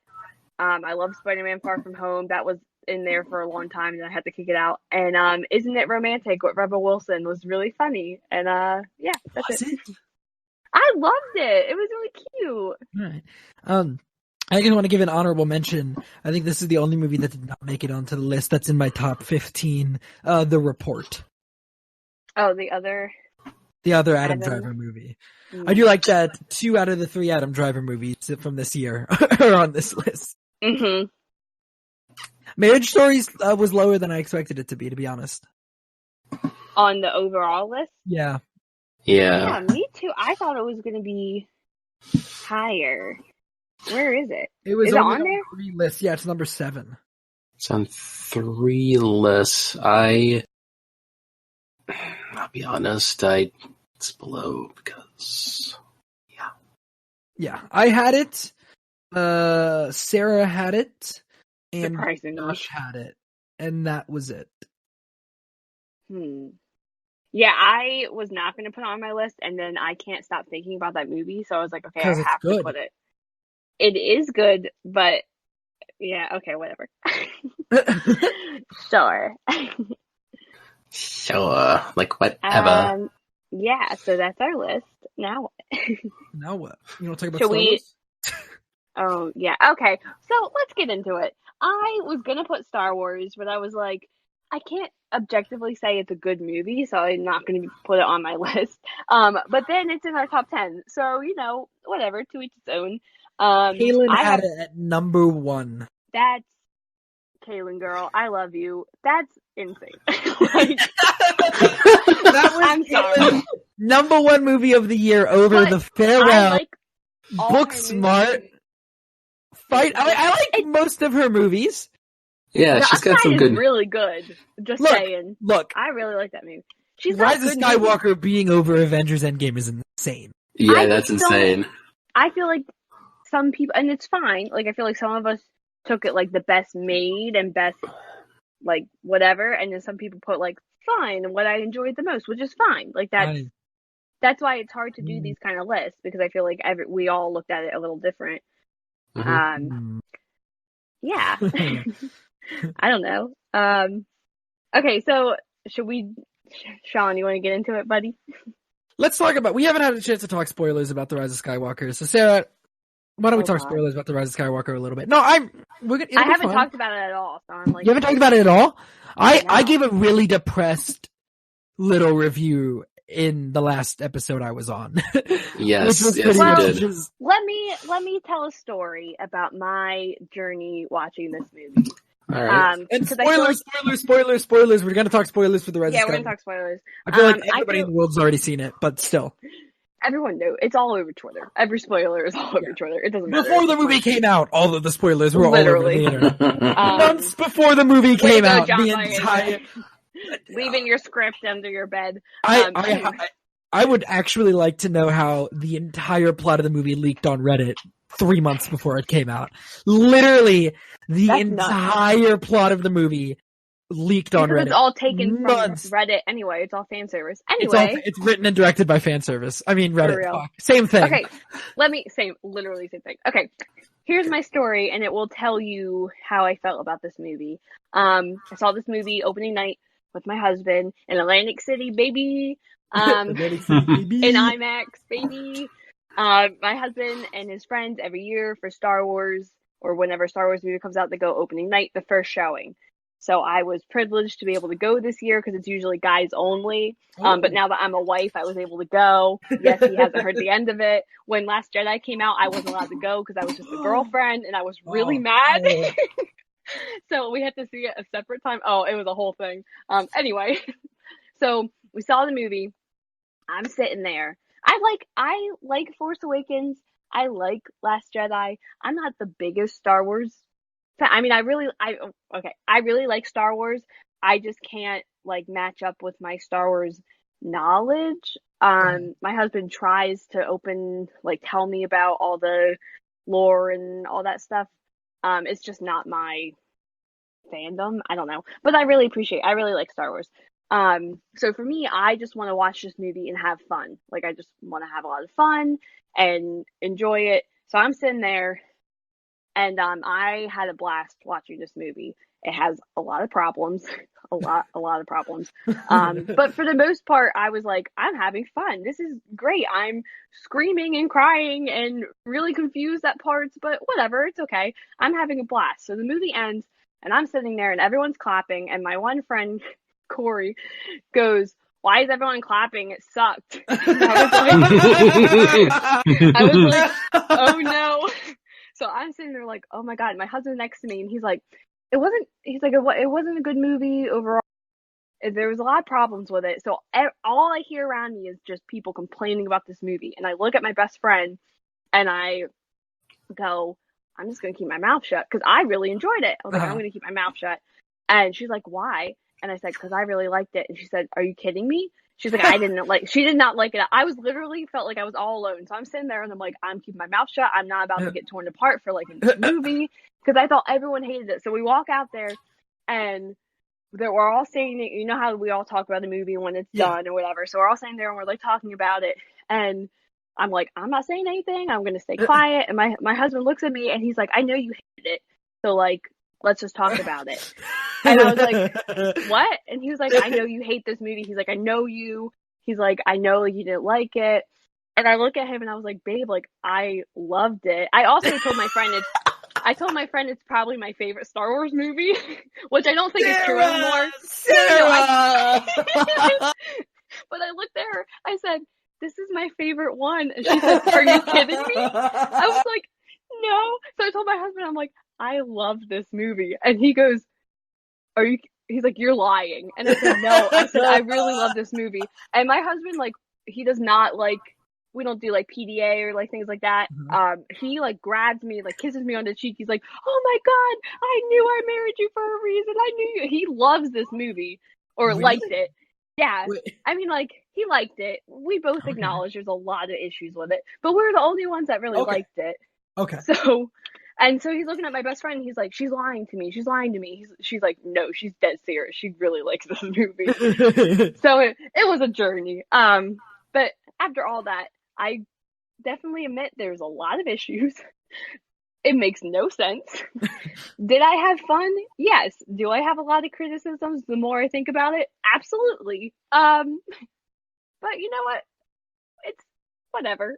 I love Spider-Man Far From Home. That was in there for a long time, and I had to kick it out. And Isn't It Romantic with Rebel Wilson was really funny. And yeah, that's it. I loved it. It was really cute.
All right. I just want to give an honorable mention. I think this is the only movie that did not make it onto the list that's in my top 15. The Report.
Oh, the other
Adam Driver movie. I do like that 2 out of the 3 Adam Driver movies from this year are on this list.
Mm-hmm.
Marriage Stories was lower than I expected it to be honest.
On the overall list?
Yeah.
Yeah, me too. I thought it was going to be higher. Where is it?
Is
it on there?
3 lists. Yeah, it's number 7.
It's on 3 lists. I'll be honest, it's below because
Yeah, I had it. Sarah had it, and Josh had it, and that was it.
Yeah, I was not going to put it on my list, and then I can't stop thinking about that movie, so I was like, okay, I have to put it. It is good, but yeah, okay, whatever. Sure.
Sure, like whatever.
Yeah, so that's our list. Now what?
Now what? You want to talk about Star Wars?
Oh, yeah, okay. So let's get into it. I was going to put Star Wars, but I was like, I can't objectively say it's a good movie, so I'm not going to put it on my list. But then it's in our top 10, so, whatever, to each its own.
Kaylin had it at number 1.
That's Kaylin, girl. I love you. That's insane. I'm sorry.
Number 1 movie of the year over The Farewell, Booksmart, Fight. I like most of her movies.
Yeah, she's got some good.
Really good. Just saying.
Look,
I really like that movie.
Rise of Skywalker being over Avengers Endgame is insane.
Yeah, that's insane.
I feel like some people, and it's fine. Like I feel like some of us took it like the best made and best like whatever, and then some people put like fine and what I enjoyed the most, which is fine. Like that's why it's hard to do these kind of lists, because I feel like we all looked at it a little different. Yeah. I don't know. Okay, so should we, Shawn, you want to get into it, buddy?
let's talk about. We haven't had a chance to talk spoilers about the Rise of Skywalker. So Sarah, why don't we talk spoilers about the Rise of Skywalker a little bit? No, I
haven't talked about it at all. So I'm like,
you haven't talked about it at all. I gave a really depressed little review in the last episode I was on.
Yes,
you did. Let me tell a story about my journey watching this movie.
All right.
And spoilers. We're gonna talk spoilers for the Rise of Skywalker.
Yeah, we're gonna talk spoilers.
I feel like everybody in the world's already seen it, but still.
Everyone knew. It's all over Twitter. Every spoiler is all over Twitter. It doesn't matter.
Before the movie came out, all of the spoilers were all over the internet. Months before the movie came out, the entire...
Leaving your script under your bed.
I would actually like to know how the entire plot of the movie leaked on Reddit 3 months before it came out. Literally, the entire plot of the movie leaked on Reddit.
It's all taken from Reddit anyway. It's all fan service. Anyway.
It's written and directed by fan service. I mean, Reddit. Fuck. Same thing.
Okay. Literally same thing. Okay. Here's my story, and it will tell you how I felt about this movie. I saw this movie opening night with my husband in Atlantic City, baby. In IMAX, baby. My husband and his friends every year for Star Wars, or whenever Star Wars movie comes out, they go opening night, the first showing. So I was privileged to be able to go this year because it's usually guys only. But now that I'm a wife, I was able to go. Yes, he hasn't heard the end of it. When Last Jedi came out, I wasn't allowed to go because I was just a girlfriend, and I was really mad. So we had to see it a separate time. Oh, it was a whole thing. Anyway, so we saw the movie. I'm sitting there. I like Force Awakens. I like Last Jedi. I'm not the biggest Star Wars fan. I mean, I really like Star Wars. I just can't match up with my Star Wars knowledge. My husband tries to tell me about all the lore and all that stuff. It's just not my fandom. I don't know, but I really like Star Wars. So for me, I just want to watch this movie and have fun. I just want to have a lot of fun and enjoy it. So I'm sitting there, and I had a blast watching this movie. It has a lot of problems, a lot of problems. But for the most part, I was like, I'm having fun. This is great. I'm screaming and crying and really confused at parts, but whatever, it's okay. I'm having a blast. So the movie ends, and I'm sitting there, and everyone's clapping, and my one friend, Corey, goes, "Why is everyone clapping? It sucked." I was like, oh no. So I'm sitting there like, oh my God, my husband's next to me, and he's like, it wasn't a good movie overall. There was a lot of problems with it. So all I hear around me is just people complaining about this movie. And I look at my best friend and I go, I'm just going to keep my mouth shut because I really enjoyed it. I was like, I'm going to keep my mouth shut. And she's like, why? And I said, because I really liked it. And she said, are you kidding me? She's like, she did not like it. I was literally felt like I was all alone. So I'm sitting there and I'm like, I'm keeping my mouth shut. I'm not about to get torn apart for a movie because I thought everyone hated it. So we walk out there and we're all saying it. You know how we all talk about the movie when it's done or whatever. So we're all sitting there and we're talking about it. And I'm like, I'm not saying anything. I'm going to stay quiet. And my husband looks at me and he's like, I know you hated it. So let's just talk about it. And I was like, what? And he was like, I know you hate this movie. He's like, I know you. He's like, I know you didn't like it. And I look at him and I was like, babe, I loved it. I also told my friend it's probably my favorite Star Wars movie, which I don't think is true anymore.
Sarah!
But I looked at her, I said, this is my favorite one. And she said, are you kidding me? I was like, no. So I told my husband, I'm like, I love this movie. And he goes, he's like, you're lying. And I said, no. I said, I really love this movie. And my husband, he does not we don't do PDA or things like that. Mm-hmm. He grabs me, kisses me on the cheek. He's like, oh my God, I knew I married you for a reason. I knew you. He loves this movie or really? Liked it. Yeah. Wait. I mean, he liked it. We both acknowledge there's a lot of issues with it, but we're the only ones that really liked it.
Okay.
So he's looking at my best friend and he's like, she's lying to me. She's lying to me. She's like, no, she's dead serious. She really likes this movie. So it was a journey. But after all that, I definitely admit there's a lot of issues. It makes no sense. Did I have fun? Yes. Do I have a lot of criticisms the more I think about it? Absolutely. But you know what? whatever.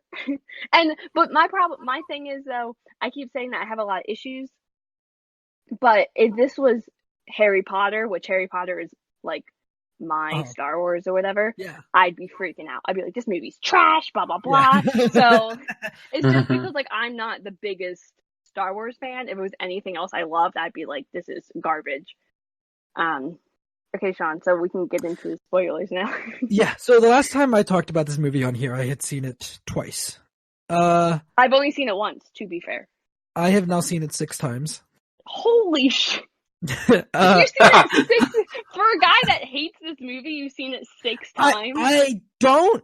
But my thing is though, I keep saying that I have a lot of issues, but if this was Harry Potter, which Harry Potter is like my Star Wars or whatever, I'd be freaking out. I'd be like, this movie's trash, blah, blah, blah. So it's just because like I'm not the biggest Star Wars fan. If it was anything else I loved, I'd be like, this is garbage. Okay, Shawn, so we can get into the spoilers now.
Yeah, so the last time I talked about this movie on here, I had seen it twice.
I've only seen it once, to be fair.
I have now seen it 6 times.
Holy shit. You've seen it 6 for a guy that hates this movie, you've seen it 6 times?
I don't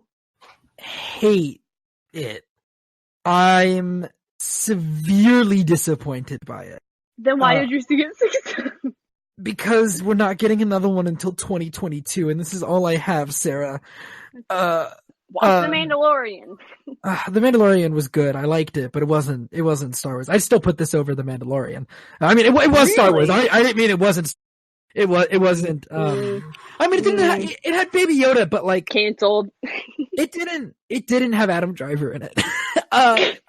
hate it. I'm severely disappointed by it.
Then why did you see it 6 times?
Because we're not getting another one until 2022, and this is all I have, Sarah.
Watch The Mandalorian.
The Mandalorian was good. I liked it, but it wasn't Star Wars. I'd still put this over The Mandalorian. I mean, it was really? Star Wars. I didn't mean it wasn't. It wasn't. I mean, it had Baby Yoda, but like
canceled.
It didn't have Adam Driver in it.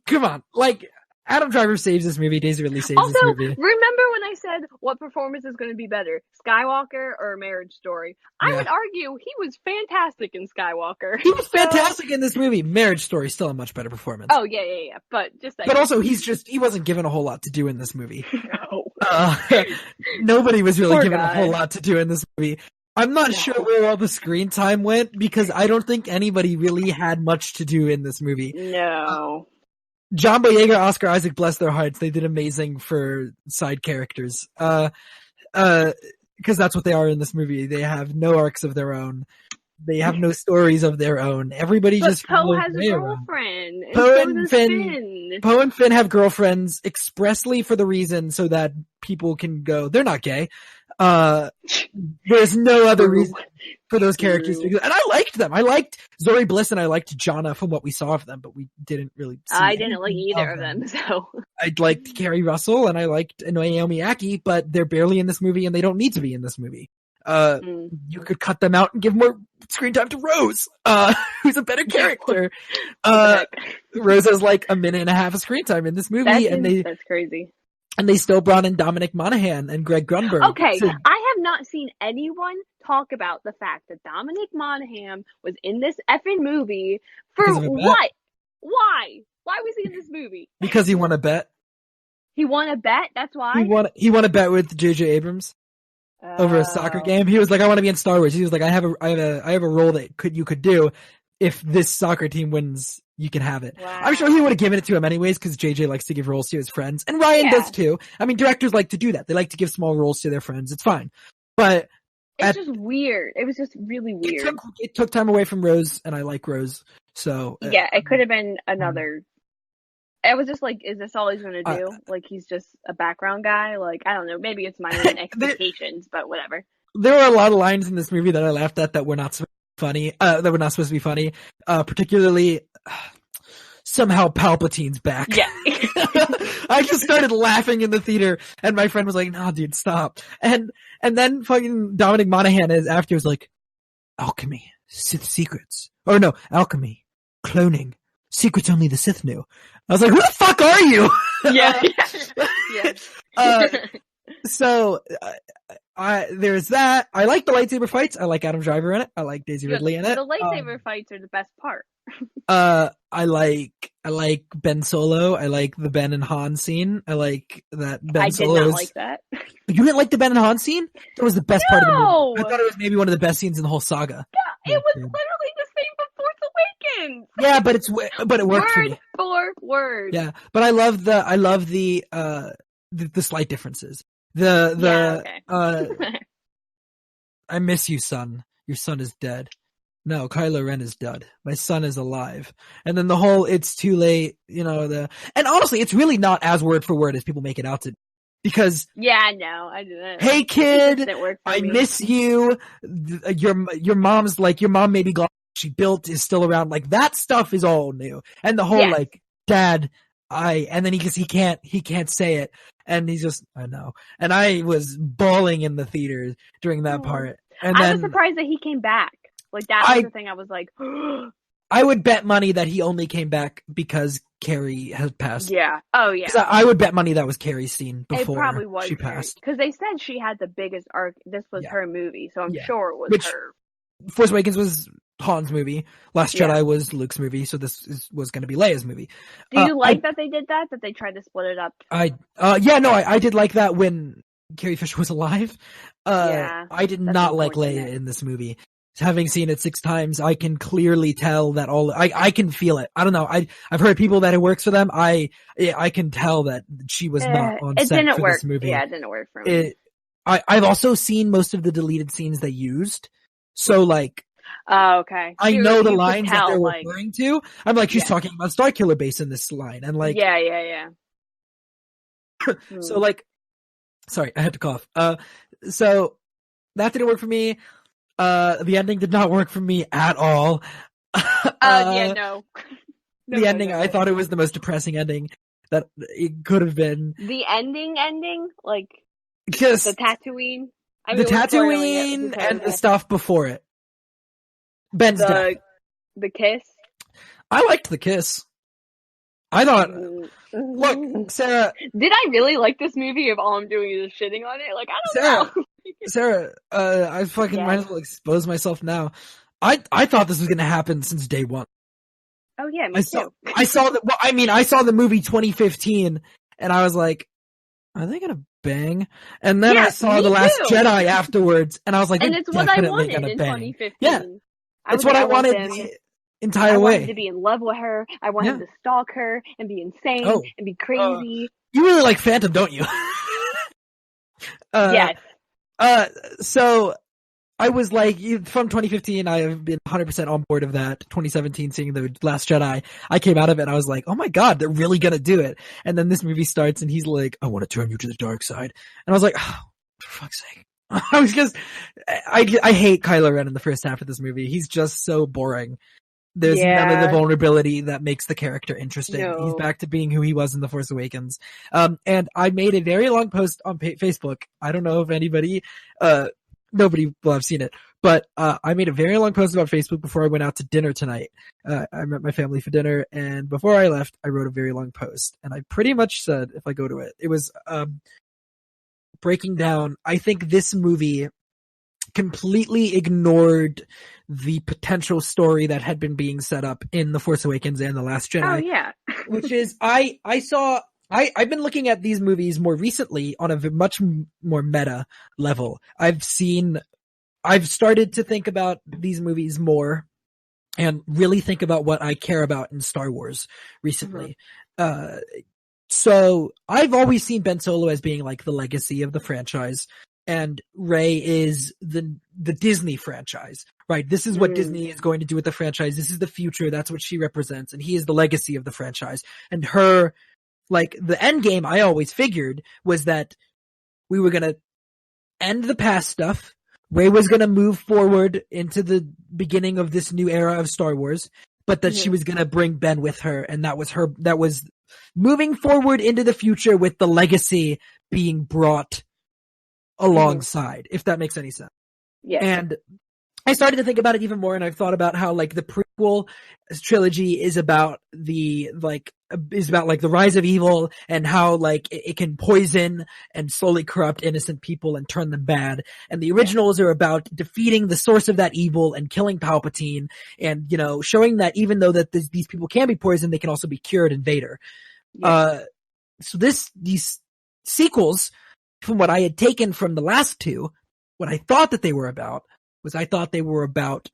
Come on, like. Adam Driver saves this movie. Daisy Ridley saves this movie.
Remember when I said what performance is going to be better, Skywalker or Marriage Story? I would argue he was fantastic in Skywalker.
He was fantastic in this movie. Marriage Story still a much better performance.
Oh yeah. But just
but also he wasn't given a whole lot to do in this movie.
No.
Nobody was really given a whole lot to do in this movie. I'm not sure where all the screen time went because I don't think anybody really had much to do in this movie.
No.
John Boyega, Oscar Isaac, bless their hearts. They did amazing for side characters. Because that's what they are in this movie. They have no arcs of their own. They have no stories of their own. Everybody just
Poe has a girlfriend.
Poe and Finn have girlfriends expressly for the reason so that people can go, they're not gay. There's no other reason for those characters to do. And I liked them. I liked Zori Bliss and I liked Jonna from what we saw of them, but we didn't really see
I didn't like either of them, so.
I liked Carrie Russell and I liked Naomi Aki, but they're barely in this movie and they don't need to be in this movie. You could cut them out and give more screen time to Rose, who's a better character. Rose has like a minute and a half of screen time in this movie
that's crazy.
And they still brought in Dominic Monaghan and Greg Grunberg.
Okay, I have not seen anyone talk about the fact that Dominic Monaghan was in this effing movie for what? Why? Why was he in this movie?
Because he won a bet.
He won a bet? That's why?
He won a bet with J.J. Abrams over a soccer game. He was like, I want to be in Star Wars. He was like, I have a role that you could do. If this soccer team wins, you can have it. Wow. I'm sure he would have given it to him anyways because JJ likes to give roles to his friends. And Ryan does too. I mean, directors like to do that. They like to give small roles to their friends. It's fine. But
it's just weird. It was just really weird.
It took time away from Rose, and I like Rose. So
yeah, it could have been another. I was just like, is this all he's going to do? Like, he's just a background guy? Like, I don't know. Maybe it's my own expectations, but whatever.
There were a lot of lines in this movie that I laughed at that were not funny, that were not supposed to be funny, particularly somehow Palpatine's back.
Yeah.
I just started laughing in the theater and my friend was like, nah, dude, stop. And then fucking Dominic Monaghan is afterwards like, alchemy, Sith secrets. Or no, alchemy, cloning, secrets only the Sith knew. I was like, who the fuck are you?
Yeah.
So, there's that. I like the lightsaber fights. I like Adam Driver in it. I like Daisy Ridley in it.
The lightsaber fights are the best part.
I like Ben Solo. I like the Ben and Han scene. I like that Ben Solo.
I did not like that.
You didn't like the Ben and Han scene? That was the best part of the movie. I thought it was maybe one of the best scenes in the whole saga.
Yeah, it was literally the same for Force Awakens.
Yeah, but it worked for me.
Word for word.
Yeah, but I love the slight differences. I miss you, son. Your son is dead. No, Kylo Ren is dead. My son is alive. And then the whole it's too late, and honestly, it's really not as word for word as people make it out to be. Because
yeah, no, I didn't.
Hey kid, I miss you. Your mom's like, your mom maybe she built is still around. Like that stuff is all new. And the whole like, Dad, and then he can't say it. And he's just, I know. And I was bawling in the theater during that part. And
I was surprised that he came back. Like that was the thing I was like,
I would bet money that he only came back because Carrie had passed.
Yeah. Oh, yeah.
I would bet money that was Carrie's scene before
it probably was
she passed.
Because they said she had the biggest arc. This was her movie, so I'm sure it was her.
Force Awakens was Han's movie. Last Jedi was Luke's movie, so this was going to be Leia's movie.
Do you like that they did that they tried to split it up?
I did like that when Carrie Fisher was alive. I did not like Leia in this movie. Having seen it 6 times, I can clearly tell that I can feel it. I don't know. I've heard people that it works for them. I can tell that she was not on set for this movie.
Yeah, it didn't work for me.
I've also seen most of the deleted scenes they used. So like,
okay.
I know the lines that they're referring to. I'm like, she's talking about Starkiller Base in this line, and like,
yeah.
So like, sorry, I had to cough. So that didn't work for me. The ending did not work for me at all.
No.
The ending, I thought it was the most depressing ending that it could have been.
The ending, like,
just
the Tatooine.
The Tatooine and the stuff before it. Ben's death.
The kiss.
I liked the kiss. I thought, look, Sarah.
Did I really like this movie if all I'm doing is shitting on it? Like, I don't know.
Sarah, I fucking might as well expose myself now. I thought this was gonna happen since day one.
Oh yeah, me too.
I saw the movie 2015 and I was like, are they gonna bang? And then I saw The Last Jedi afterwards and I was like,
and it's what I wanted in
bang.
2015.
Yeah. It's what I wanted the entire way.
I wanted to be in love with her. I wanted to stalk her and be insane and be crazy.
You really like Phantom, don't you?
Yes.
So I was like, from 2015, I have been 100% on board of that. 2017, seeing The Last Jedi, I came out of it and I was like, oh my god, they're really gonna do it. And then this movie starts and he's like, I want to turn you to the dark side. And I was like, oh, for fuck's sake. I was just, I hate Kylo Ren in the first half of this movie. He's just so boring. There's none of the vulnerability that makes the character interesting. No. He's back to being who he was in The Force Awakens. And I made a very long post on Facebook. I don't know if anybody, nobody will have seen it, but I made a very long post about Facebook before I went out to dinner tonight. I met my family for dinner, and before I left, I wrote a very long post. And I pretty much said, if I go to it, it was breaking down, I think this movie completely ignored the potential story that had been being set up in The Force Awakens and The Last Jedi.
Oh, yeah.
Which is, I've been looking at these movies more recently on a much more meta level. I've started to think about these movies more and really think about what I care about in Star Wars recently. Mm-hmm. So I've always seen Ben Solo as being like the legacy of the franchise, and Rey is the Disney franchise, right? This is what Disney is going to do with the franchise. This is the future. That's what she represents. And he is the legacy of the franchise. And her, like, the end game, I always figured, was that we were going to end the past stuff. Rey was going to move forward into the beginning of this new era of Star Wars, but that she was going to bring Ben with her. And that was moving forward into the future with the legacy being brought alongside, if that makes any sense.
Yeah.
And I started to think about it even more, and I've thought about how, like, the prequel trilogy is about the rise of evil and how, like, it can poison and slowly corrupt innocent people and turn them bad. And the originals are about defeating the source of that evil and killing Palpatine and, you know, showing that even though that these people can be poisoned, they can also be cured in Vader. Yeah. So these sequels, from what I had taken from the last two, what I thought that they were about,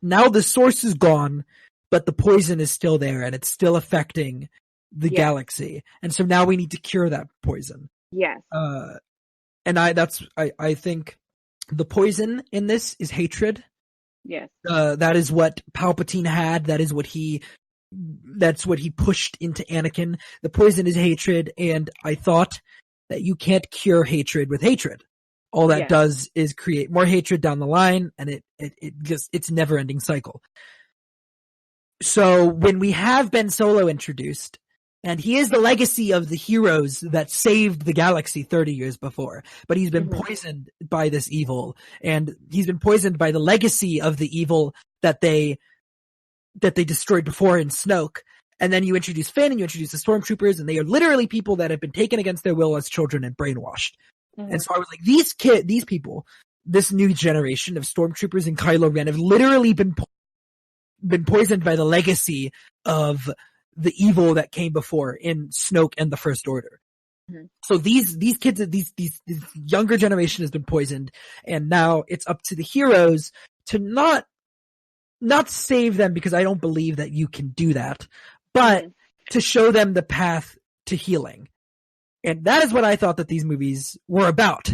now the source is gone, but the poison is still there and it's still affecting the galaxy. And so now we need to cure that poison.
Yes.
And I think the poison in this is hatred.
Yes.
That is what Palpatine had. That's what he pushed into Anakin. The poison is hatred, and I thought that you can't cure hatred with hatred. All that does is create more hatred down the line, and it's never ending cycle. So when we have Ben Solo introduced, and he is the legacy of the heroes that saved the galaxy 30 years before, but he's been poisoned by this evil, and he's been poisoned by the legacy of the evil that they that they destroyed before in Snoke. And then you introduce Finn and you introduce the stormtroopers, and they are literally people that have been taken against their will as children and brainwashed. Mm-hmm. And so I was like, these people, this new generation of stormtroopers and Kylo Ren have literally been poisoned by the legacy of the evil that came before in Snoke and the First Order. Mm-hmm. So these kids, this younger generation has been poisoned, and now it's up to the heroes to not save them, because I don't believe that you can do that, but to show them the path to healing. And that is what I thought that these movies were about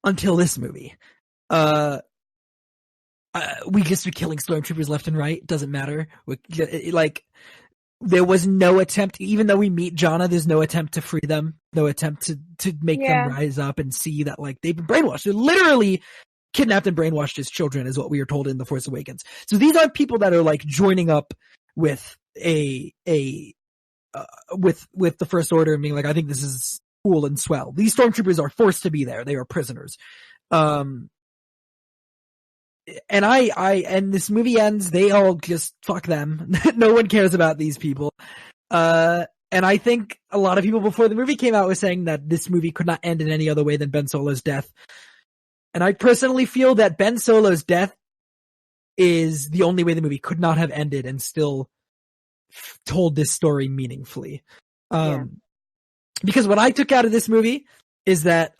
until this movie. We just be killing stormtroopers left and right. Doesn't matter. There was no attempt, even though we meet Jannah, there's no attempt to free them, no attempt to make them rise up and see that, like, they've been brainwashed. They're literally kidnapped and brainwashed as children, is what we are told in The Force Awakens. So these aren't people that are, like, joining up with with the First Order and being like, I think this is cool and swell. These stormtroopers are forced to be there. They are prisoners. And this movie ends, they all just fuck them. No one cares about these people. And I think a lot of people before the movie came out was saying that this movie could not end in any other way than Ben Solo's death. And I personally feel that Ben Solo's death is the only way the movie could not have ended and still told this story meaningfully. Because what I took out of this movie is that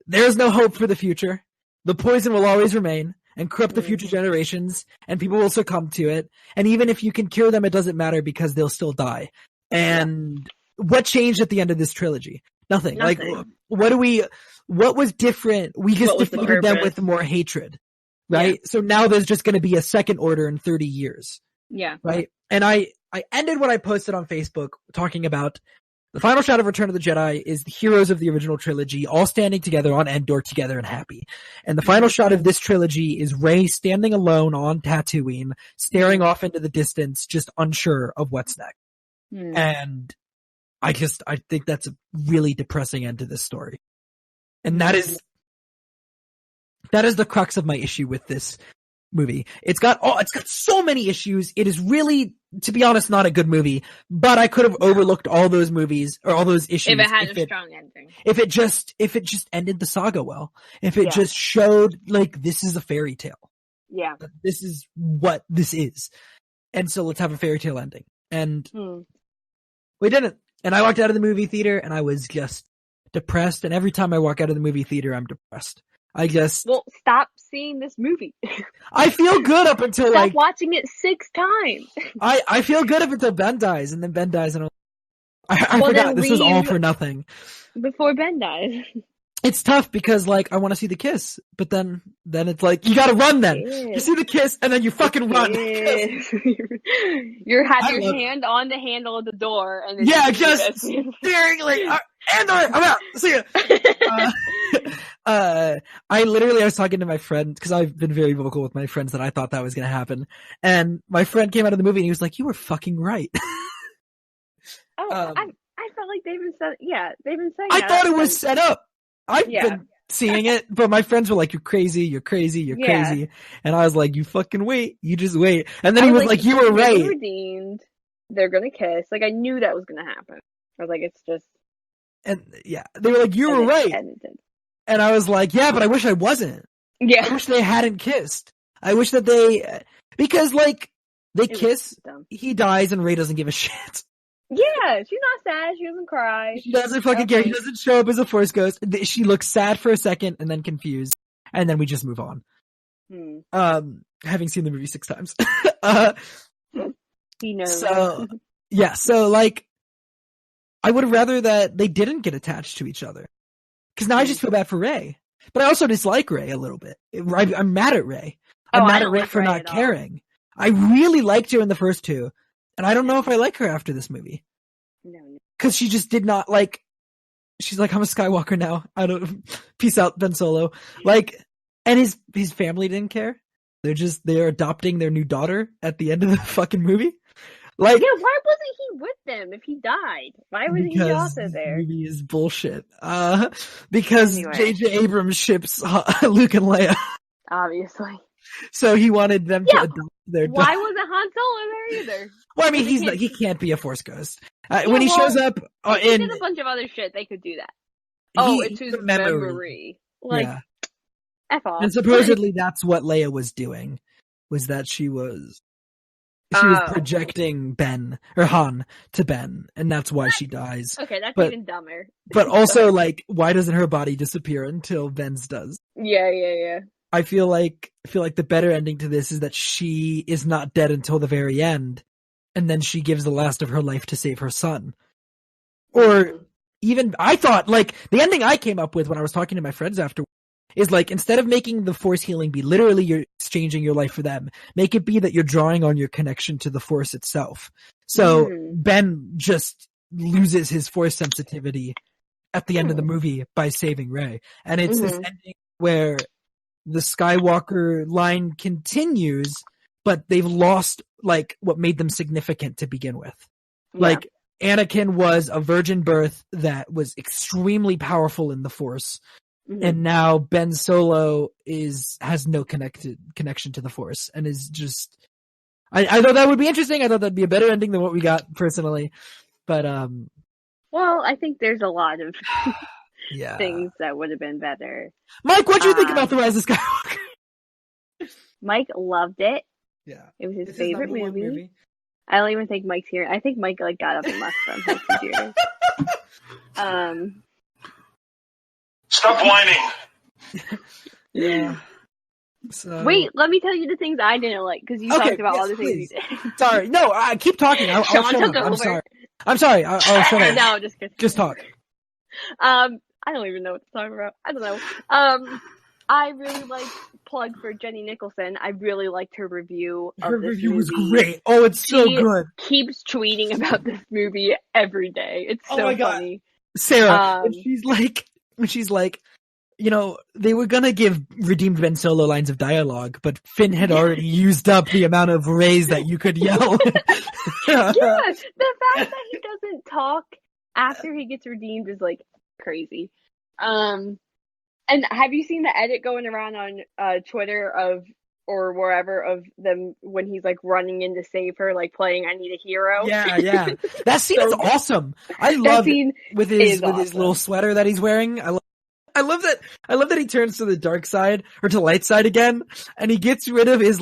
there's no hope for the future. The poison will always remain and corrupt the future generations, and people will succumb to it. And even if you can cure them, it doesn't matter because they'll still die. And what changed at the end of this trilogy? Nothing. Like, what was different? We just defeated them with more hatred, right? Yeah. So now there's just going to be a second order in 30 years.
Yeah.
Right? And I ended what I posted on Facebook talking about the final shot of Return of the Jedi is the heroes of the original trilogy all standing together on Endor together and happy. And the final shot of this trilogy is Rey standing alone on Tatooine, staring off into the distance, just unsure of what's next. And I think that's a really depressing end to this story. And that is the crux of my issue with this movie. It's got so many issues. It is really, to be honest, not a good movie, but I could have overlooked all those movies or all those issues
if it had a strong ending.
If it just ended the saga well. If it just showed, like, this is a fairy tale.
Yeah.
This is what this is. And so let's have a fairy tale ending. And we didn't. And I walked out of the movie theater and I was just depressed. And every time I walk out of the movie theater, I'm depressed. Well,
stop seeing this movie.
I feel good up until
stop watching it 6 times.
I feel good up until Ben dies, and then Ben dies, and I forgot this was all for nothing.
Before Ben dies.
It's tough because, like, I want to see the kiss, but then it's like, you gotta run then. You see the kiss, and then you fucking run.
You have your hand on the handle of the door, and then
just staring like, Andor, I'm out. See ya. I was talking to my friend, because I've been very vocal with my friends that I thought that was gonna happen, and my friend came out of the movie and he was like, "You were fucking right."
I felt like they've been saying.
I thought it was set up. I've been seeing it, but my friends were like, "You're crazy, you're crazy, you're crazy," and I was like, "You fucking wait, you just wait." And then he was like, "You were right."
Redeemed. They're gonna kiss. Like, I knew that was gonna happen. I was like, it's just.
And they were like, "You were right," and I was like, "Yeah, but I wish I wasn't.
Yeah,
I wish they hadn't kissed. I wish that because like they kiss, he dies, and Rey doesn't give a shit."
Yeah, she's not sad. She doesn't cry.
She doesn't fucking care. He doesn't show up as a Force ghost. She looks sad for a second and then confused, and then we just move on. Having seen the movie 6 times.
He knows.
So like, I would have rather that they didn't get attached to each other, because now I just feel bad for Rey, but I also dislike Rey a little bit. I'm mad at Rey. I'm mad at Rey for not caring. I really liked her in the first 2. And I don't know if I like her after this movie.
No.
Cause she just did not like, she's like, I'm a Skywalker now. Peace out, Ben Solo. Like, and his family didn't care. They're adopting their new daughter at the end of the fucking movie. Like,
yeah, why wasn't he with them if he died? Why wasn't he also there?
This movie is bullshit. Because J.J. Abrams ships Luke and Leia.
Obviously.
So he wanted them to adopt their dog.
Why wasn't Han Solo there either?
Well, I mean, he can't be a Force ghost.
Yeah,
when he shows up,
he did a bunch of other shit. They could do that. It's his memory. Like,
yeah.
F off.
And supposedly that's what Leia was doing, was that she was projecting Han to Ben, and that's why she dies.
Okay, that's even dumber.
But also, like, why doesn't her body disappear until Ben's does?
Yeah.
I feel like the better ending to this is that she is not dead until the very end, and then she gives the last of her life to save her son. Or even, I thought, like, the ending I came up with when I was talking to my friends after is, like, instead of making the Force healing be literally you're exchanging your life for them, make it be that you're drawing on your connection to the Force itself. So Ben just loses his Force sensitivity at the end of the movie by saving Rey. And it's this ending where the Skywalker line continues, but they've lost, like, what made them significant to begin with. Yeah. Like, Anakin was a virgin birth that was extremely powerful in the Force. And now Ben Solo has no connection to the Force, and is just. I thought that would be interesting. I thought that'd be a better ending than what we got personally, but
Well, I think there's a lot of things that would have been better.
Mike, what do you think about The Rise of Skywalker?
Mike loved it.
Yeah,
it was his favorite movie. I don't even think Mike's here. I think Mike got up and left from his computer.
Stop whining.
Yeah. So...
Wait, let me tell you the things I didn't like, because you talked about all the things you did.
Sorry, no, keep talking. I'll
Shawn
shut
took
up.
over.
I'm sorry. I'll shut up.
No,
just talk.
I don't even know what to talk about. I don't know. I really liked plug for Jenny Nicholson. I really liked her review of
her
this
review
movie.
was great. Oh, it's so good.
Keeps tweeting about this movie every day. It's so funny.
Sarah, when she's like, you know, they were gonna give redeemed Ben Solo lines of dialogue, but Finn had already used up the amount of rays that you could yell.
Yeah, the fact that he doesn't talk after he gets redeemed is, like, crazy. And have you seen the edit going around on Twitter or wherever of them when he's, like, running in to save her, like, playing I Need a Hero?
Yeah. That scene is awesome. I love it with his little sweater that he's wearing. I love that he turns to the dark side or to light side again, and he gets rid of his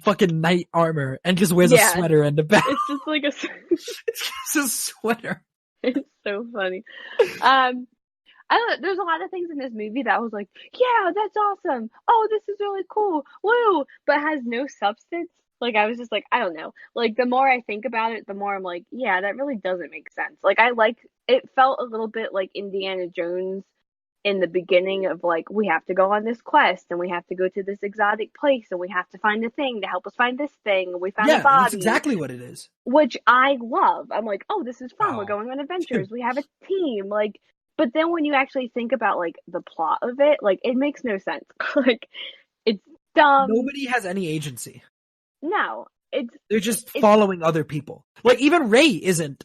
fucking knight armor and just wears a sweater and a belt.
It's just like
it's just a sweater.
It's so funny. There's a lot of things in this movie that was like, yeah, that's awesome. Oh, this is really cool. Woo! But has no substance. Like, I was just like, I don't know. Like, the more I think about it, the more I'm like, yeah, that really doesn't make sense. Like, it felt a little bit like Indiana Jones in the beginning of, like, we have to go on this quest, and we have to go to this exotic place, and we have to find a thing to help us find this thing, and we found a body.
That's exactly what it is.
Which I love. I'm like, oh, this is fun. We're going on adventures. We have a team. Like, but then when you actually think about, like, the plot of it, like, it makes no sense. Like, it's dumb.
Nobody has any agency.
No.
They're just following other people. Like, even Rey isn't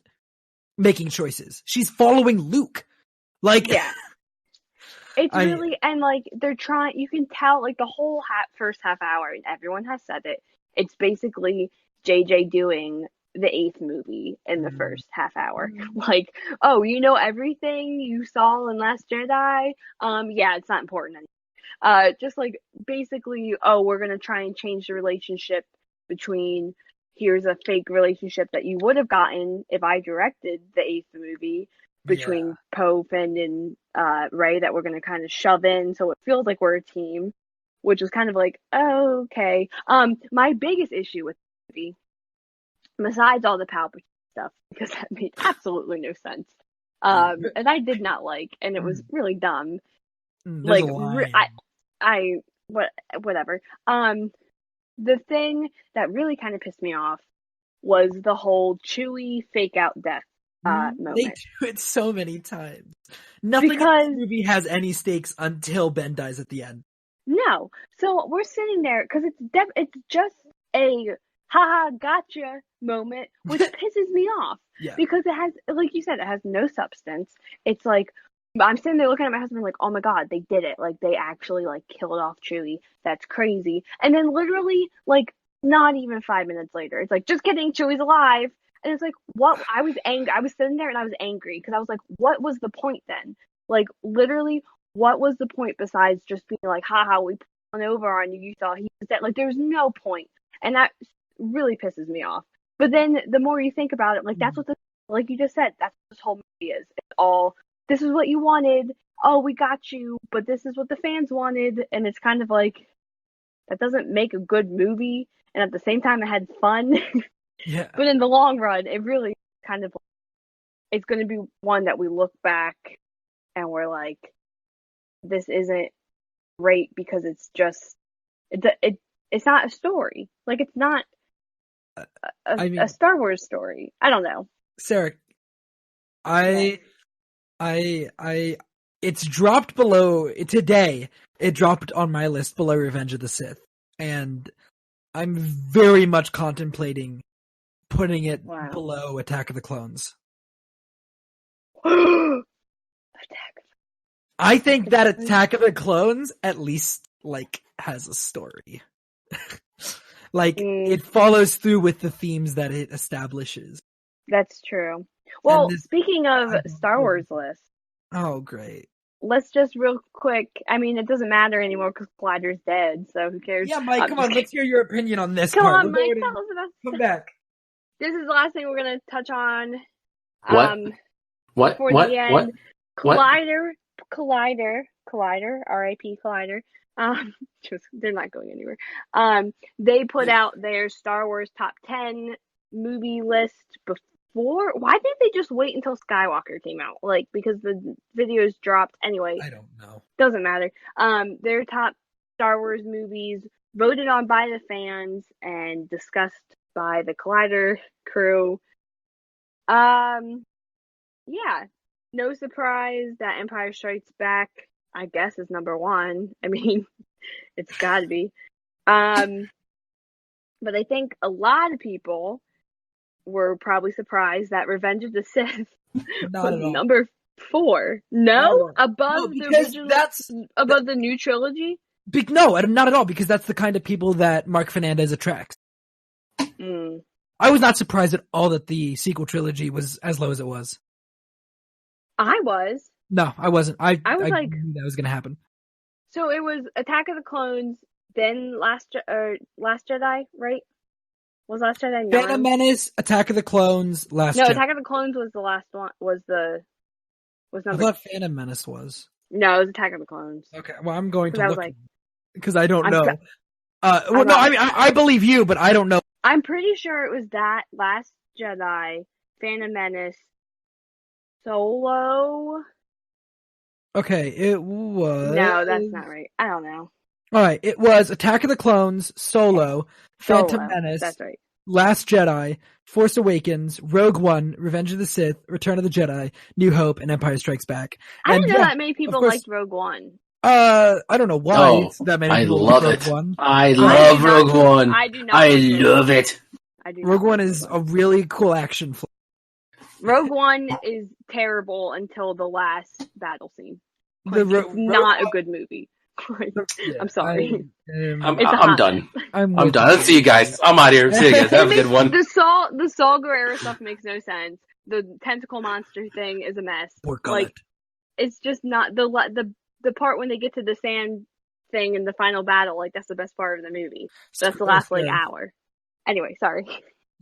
making choices. She's following Luke. Like,
yeah. It's really, and, like, they're trying, you can tell, like, the whole first half hour, and everyone has said it, it's basically JJ doing the 8th movie in the first half hour. Like, oh, you know everything you saw in Last Jedi? Yeah, it's not important anymore. Just, like, basically, oh, we're gonna try and change the relationship between, here's a fake relationship that you would have gotten if I directed the 8th movie, between Poe, Finn, and Rey, that we're going to kind of shove in so it feels like we're a team, which is kind of like, oh, okay. My biggest issue with the movie, besides all the Palpatine stuff, because that made absolutely no sense, and I did not like, and it was really dumb. Like, whatever. The thing that really kind of pissed me off was the whole Chewie fake out death. Moment.
They do it so many times. Nothing in this movie has any stakes until Ben dies at the end.
No. So we're sitting there, because it's just a haha gotcha moment, which pisses me off.
Yeah.
Because it has, like you said, it has no substance. It's like, But I'm sitting there looking at my husband like, oh my god, they did it. Like, they actually, like, killed off Chewie. That's crazy. And then literally, like, not even 5 minutes later, it's like, just kidding, Chewie's alive. And it's like, what? I was angry. I was sitting there and I was angry because I was like, what was the point then? Like, literally, what was the point besides just being like, haha, we put one over on you, you thought he was dead. Like, there's no point. And that really pisses me off. But then the more you think about it, like, that's what like you just said, that's what this whole movie is. It's all, this is what you wanted. Oh, we got you, but this is what the fans wanted. And it's kind of like, that doesn't make a good movie. And at the same time, it had fun.
Yeah.
But in the long run, it really kind of, it's going to be one that we look back and we're like, this isn't great because it's just, it's not a story. Like, it's not a Star Wars story. I don't know.
Sarah, it's dropped below today. It dropped on my list below Revenge of the Sith, and I'm very much contemplating putting it below Attack of the Clones. I think that Attack of the Clones at least like has a story. Like it follows through with the themes that it establishes.
That's true. Well, speaking of Star Wars lists.
Oh, great.
Let's just real quick. I mean, it doesn't matter anymore because Collider's dead, so who cares?
Yeah, Mike, come on. Let's hear your opinion on this
Come
part.
on, Mike, tell us about
Come back.
This is the last thing we're going to touch on.
What?
Before
What?
the end.
What?
Collider, R.I.P. Collider. They're not going anywhere. They put out their Star Wars top 10 movie list before. Why didn't they just wait until Skywalker came out? Like, because the videos dropped anyway.
I don't know. Doesn't
matter. Their top Star Wars movies voted on by the fans and discussed by the Collider crew. Yeah. No surprise that Empire Strikes Back, I guess, is number one. I mean, it's gotta be. But I think a lot of people were probably surprised that Revenge of the Sith was number 4. No? Above the original, above the new trilogy?
No, not at all, because that's the kind of people that Mark Fernandez attracts. I was not surprised at all that the sequel trilogy was as low as it was.
I was.
No, I wasn't. I
was like,
knew that was going to happen.
So it was Attack of the Clones, then Last Jedi, right? Was Last Jedi 9?
Phantom Menace, Attack of the Clones, Last Jedi.
Attack of the Clones was the last one. Was number.
I thought Phantom Menace was.
No, it was Attack of the Clones.
Okay, well, I'm going to look because I don't know. I believe you, but I don't know.
I'm pretty sure it was that Last Jedi, Phantom Menace, Solo.
Okay, it was.
No, that's not right. I don't know.
All right, it was Attack of the Clones, Solo, Phantom Menace,
that's right.
Last Jedi, Force Awakens, Rogue One, Revenge of the Sith, Return of the Jedi, New Hope, and Empire Strikes Back.
I didn't know that many people liked Rogue One.
I don't know why that many people like Rogue One.
I love Rogue One.
I do not.
I love it.
Rogue One is a really cool action flick.
Rogue One is terrible until the last battle scene. It's not a good movie. I'm sorry.
I'm done. I'm done. Let's see you guys. I'm out here. See you guys. Have a good one.
The Saw Gerrera stuff makes no sense. The tentacle monster thing is a mess. It's just not the part when they get to the sand thing in the final battle. Like, that's the best part of the movie. That's the last hour. Anyway, sorry.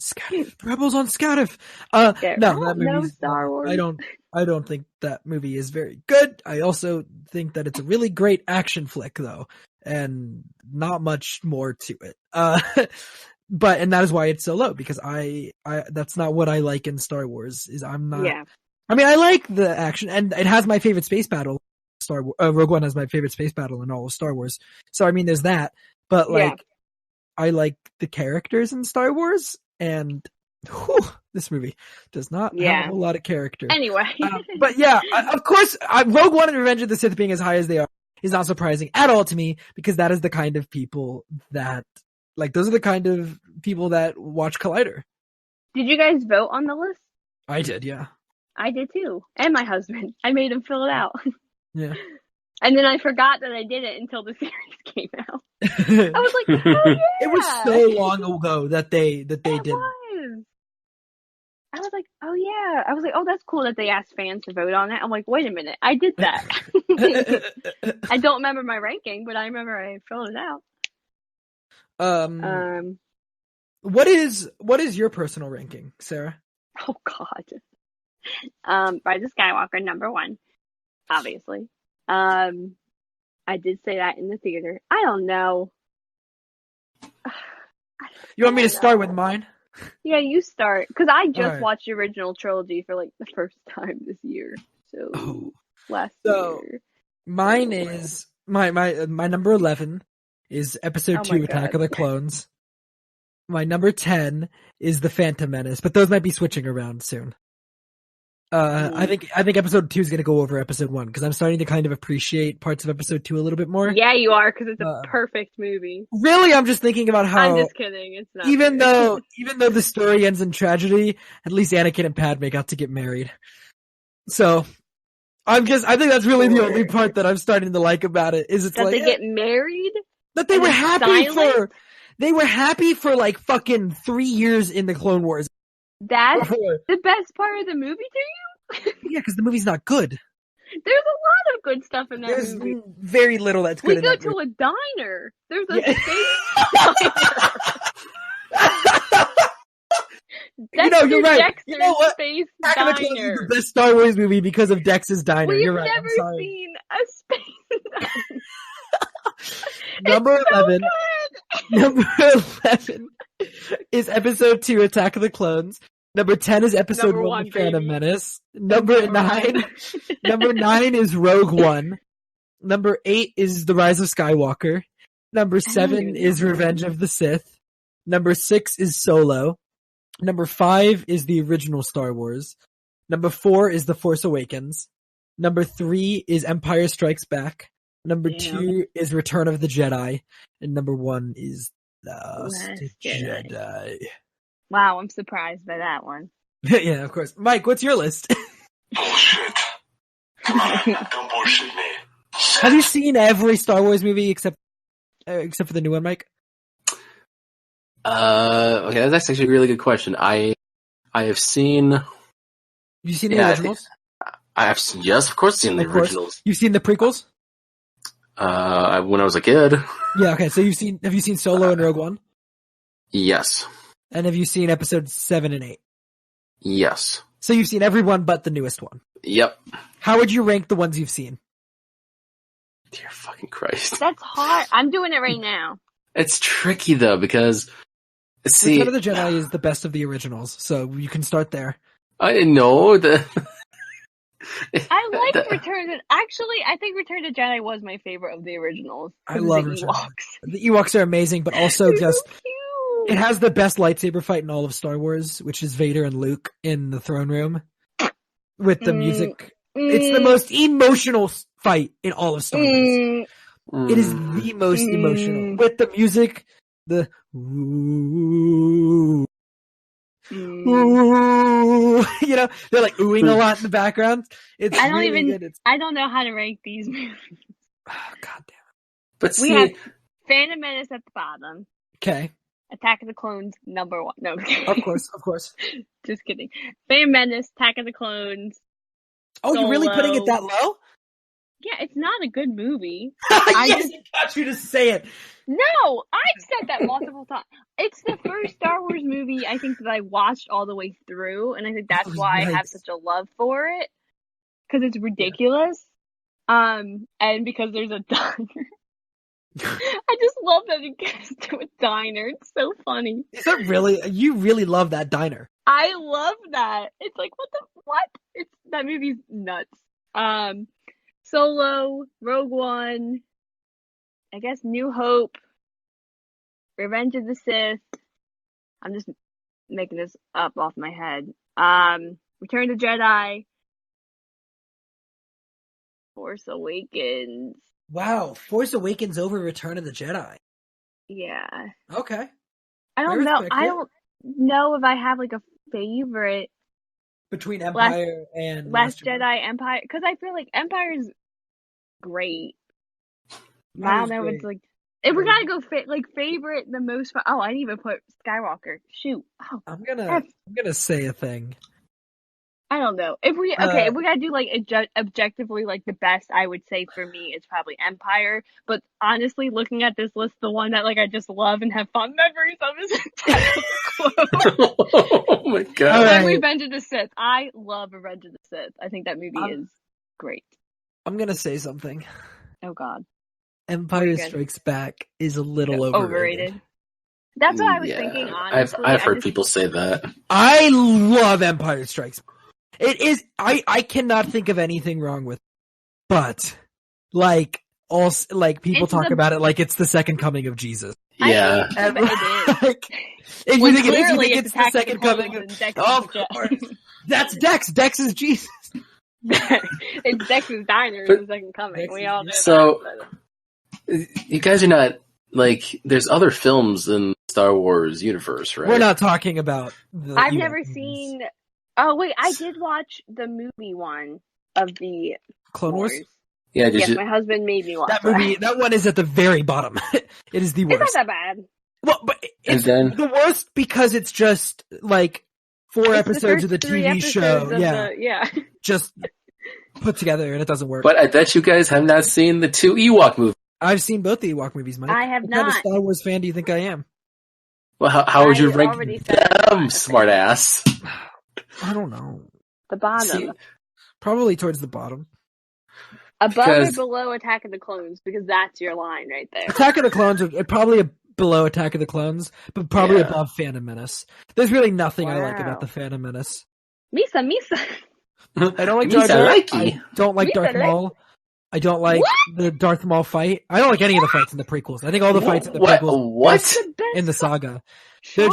Scatif. Rebels on Scatif. That movie.
Star Wars.
I don't think that movie is very good. I also think that it's a really great action flick, though, and not much more to it. And that is why it's so low, because I that's not what I like in Star Wars. I'm not.
Yeah.
I mean, I like the action, and it has my favorite space battle. Rogue One has my favorite space battle in all of Star Wars. So I mean, there's that. But I like the characters in Star Wars, and this movie does not have a whole lot of character.
Anyway.
But yeah, of course, Rogue One and Revenge of the Sith being as high as they are is not surprising at all to me, because that is the kind of people that, those are the kind of people that watch Collider.
Did you guys vote on the list?
I did, yeah.
I did too. And my husband. I made him fill it out.
Yeah.
And then I forgot that I did it until the series came out. I was like, oh yeah!
It was so long ago that they did.
I was like, oh yeah. I was like, oh, that's cool that they asked fans to vote on it. I'm like, wait a minute. I did that. I don't remember my ranking, but I remember I filled it out.
What is your personal ranking, Sarah?
Oh God. Rise of Skywalker, number 1, obviously. I did say that in the theater. I don't know.
You want me to start with mine?
Yeah, you start. Because I just watched the original trilogy for like the first time this year. So, last year.
Mine is, my number 11 is episode 2, Attack of the Clones. My number 10 is The Phantom Menace, but those might be switching around soon. I think episode 2 is going to go over episode 1 because I'm starting to kind of appreciate parts of episode 2 a little bit more.
Yeah, you are, because it's a perfect movie.
Really, I'm just thinking about how.
I'm just kidding. It's not.
Even though the story ends in tragedy, at least Anakin and Padme got to get married. So, I think that's really the only part that I'm starting to like about it. Is it's
that
like
they get married?
That they were happy for. They were happy for like fucking 3 years in the Clone Wars.
That's the best part of the movie to you?
Yeah, because the movie's not good.
There's a lot of good stuff in that movie.
There's very little that's good.
We go to a diner. There's a space diner.
You're right.
Dexter's
you know what?
Space
Attack of the Clones
Diner.
is the best Star Wars movie because of Dex's Diner.
We've
You're right.
never seen a space diner.
Number 11.
So
Number 11 is episode 2, Attack of the Clones. Number 10 is episode 1, Phantom Menace. Number 9 is Rogue One. Number 8 is The Rise of Skywalker. Number 7 is Revenge of the Sith. Number 6 is Solo. Number 5 is the original Star Wars. Number 4 is The Force Awakens. Number 3 is Empire Strikes Back. Number 2 is Return of the Jedi. And number 1 is Last Jedi.
Wow, I'm surprised by that one.
Yeah, of course. Mike, what's your list?
Bullshit. Don't bullshit me.
Have you seen every Star Wars movie except for the new one, Mike?
Okay, that's actually a really good question. I have seen.
Have you seen the originals?
I have seen, yes, of course, seen the originals.
You've seen the prequels?
When I was a kid.
Yeah, okay. So have you seen Solo and Rogue One?
Yes.
And have you seen episodes 7 and 8?
Yes.
So you've seen every one but the newest one?
Yep.
How would you rank the ones you've seen?
Dear fucking Christ.
That's hard. I'm doing it right now.
It's tricky though, because
Return of the Jedi is the best of the originals, so you can start there.
I know that.
I like Return of... Actually, I think Return of the Jedi was my favorite of the originals.
I love
the Ewoks.
The Ewoks are amazing, but also
They're
just...
so cute.
It has the best lightsaber fight in all of Star Wars, which is Vader and Luke in the throne room. With the music. It's the most emotional fight in all of Star Wars. It is the most emotional. With the music, the... Ooh, ooh, you know, they're like oohing a lot in the background. It's really good.
I don't know how to rank these movies.
Oh, God damn it.
But
we have Phantom Menace at the bottom.
Okay.
Attack of the Clones, number 1. No,
of course.
Just kidding. Phantom Menace, Attack of the Clones.
Oh, Solo. You're really putting it that low?
Yeah, it's not a good movie.
I just got you to say it.
No, I've said that multiple times. It's the first Star Wars movie I think that I watched all the way through, and I think that's why I have such a love for it. Because it's ridiculous. And because there's a diner. I just love that it gets to a diner. It's so funny.
Is that really? You really love that diner.
I love that. It's like, what? That movie's nuts. Solo, Rogue One, I guess New Hope, Revenge of the Sith. I'm just making this up off my head. Return of the Jedi, Force Awakens.
Wow, Force Awakens over Return of the Jedi.
Yeah.
Okay.
I don't know. I don't know if I have like a favorite.
between Empire and
Last Jedi, Empire, because I feel like Empire's great. I don't know. It's like if we gotta go favorite, the most fun. Oh, I didn't even put Skywalker. Shoot. Oh,
I'm gonna say a thing.
I don't know. If we gotta do like objectively like the best, I would say for me it's probably Empire. But honestly, looking at this list, the one that like I just love and have fond memories of is Attack of the Clones.
Oh my god!
And Revenge of the Sith. I love Revenge of the Sith. I think that movie is great.
I'm gonna say something.
Oh god.
Empire Strikes Back is a little overrated.
That's what I was thinking, honestly.
I've heard people say that.
I love Empire Strikes Back. It is. I cannot think of anything wrong with it. But people talk about it like it's the second coming of Jesus.
Yeah.
If you think it's the second coming of course. That's Dex. Dex is Jesus.
It's Dex's Diner in the second coming. We all know
so, you guys are not, there's other films in the Star Wars universe, right?
We're not talking about
I've never seen... Oh, wait, I did watch the movie one of the
Clone Wars?
Yeah,
yes, my husband made me watch
that movie. That one is at the very bottom. It is the worst.
It's not that bad.
Well, but it's the worst because it's just, 4 episodes of the TV show. Just put together and it doesn't work.
But I bet you guys have not seen the 2 Ewok movies.
I've seen both the Ewok movies, Mike.
I have
what
not.
What kind of Star Wars fan do you think I am?
Well, how would you rank them, smartass?
I don't know.
The bottom.
Probably towards the bottom.
Above or below Attack of the Clones, because that's your line right there.
Attack of the Clones are probably below Attack of the Clones, but probably above Phantom Menace. There's really nothing I like about the Phantom Menace.
Misa.
I don't like Jar Jar. I don't like Darth Maul. I don't like the Darth Maul fight. I don't like any of the fights in the prequels. I think all the fights in the prequels in the saga.
Shawn,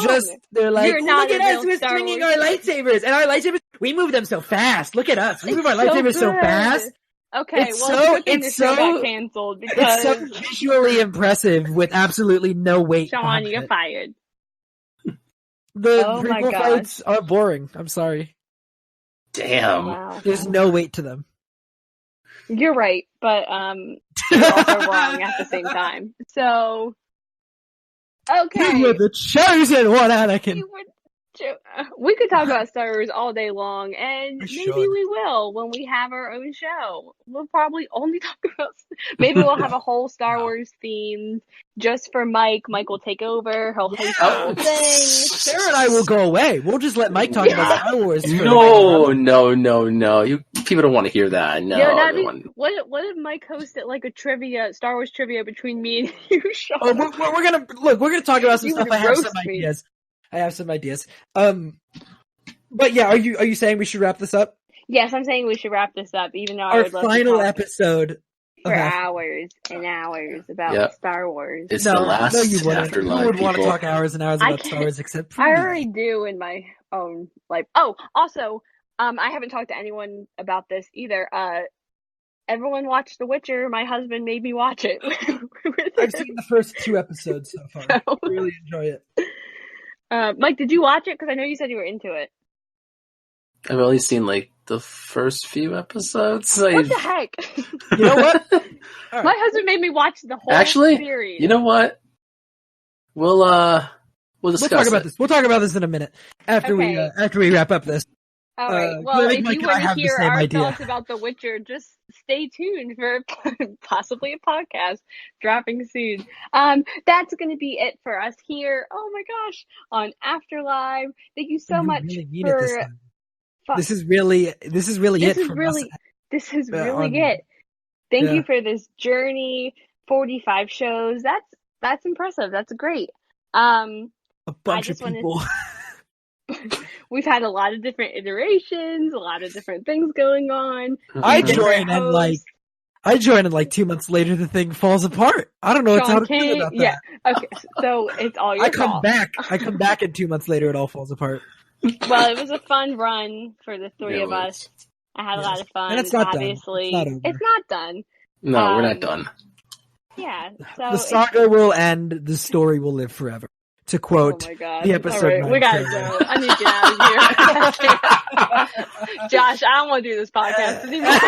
they're like,
look at us,
we're swinging our lightsabers, and our lightsabers, we move them so fast. Look at us, we move our lightsabers so fast.
Okay, it's so canceled because
it's so visually impressive with absolutely no weight.
Shawn, you get fired.
The prequel fights are boring. I'm sorry.
Damn.
Wow.
There's no weight to them.
You're right, but you're also wrong at the same time. So, okay.
You were the chosen one, Anakin.
We could talk about Star Wars all day long, and maybe we will when we have our own show. We'll probably only talk about... Maybe we'll have a whole Star Wars theme just for Mike. Mike will take over. He'll host the whole thing.
Sarah and I will go away. We'll just let Mike talk about Star Wars.
No. You people don't want to hear that. No.
What if Mike hosted like a Star Wars trivia between me and you, Shawn?
Oh, we're gonna talk about some stuff. I have some ideas. But yeah, are you saying we should wrap this up?
Yes, I'm saying we should wrap this up, even though
our final episode
for hours and hours about Star Wars.
It's the last Afterlife.
Who would want to talk hours and hours about Star Wars except for
I
me?
already do in my own life. Oh, also, I haven't talked to anyone about this either. Everyone watched The Witcher. My husband made me watch it.
I've seen the first 2 episodes so far. I really enjoy it.
Mike, did you watch it? Because I know you said you were into it.
I've only seen the first few episodes.
What the heck?
You know what?
Right. My husband made me watch the whole series.
You know what? We'll discuss.
We'll talk about this. We'll talk about this in a minute after we wrap up this.
All right. Well, if you want to hear our thoughts about The Witcher, just stay tuned for possibly a podcast dropping soon. That's going to be it for us here. Oh my gosh, on Afterlife. Thank you so much for.
This is really it. This is really it.
Thank you for this journey. 45 shows. That's impressive. That's great.
A bunch of people.
We've had a lot of different iterations, a lot of different things going on.
I joined and 2 months later the thing falls apart. I don't know how to feel about that.
Yeah. Okay. So it's all your fault.
I come back and 2 months later it all falls apart.
Well, it was a fun run for the three of us. I had a lot of fun.
And it's not
obviously
done.
It's not done.
No, we're not done.
Yeah. So
the saga will end, the story will live forever. to quote the episode.
All right, we gotta go. I need to get out of here. Josh, I don't want to do this podcast anymore.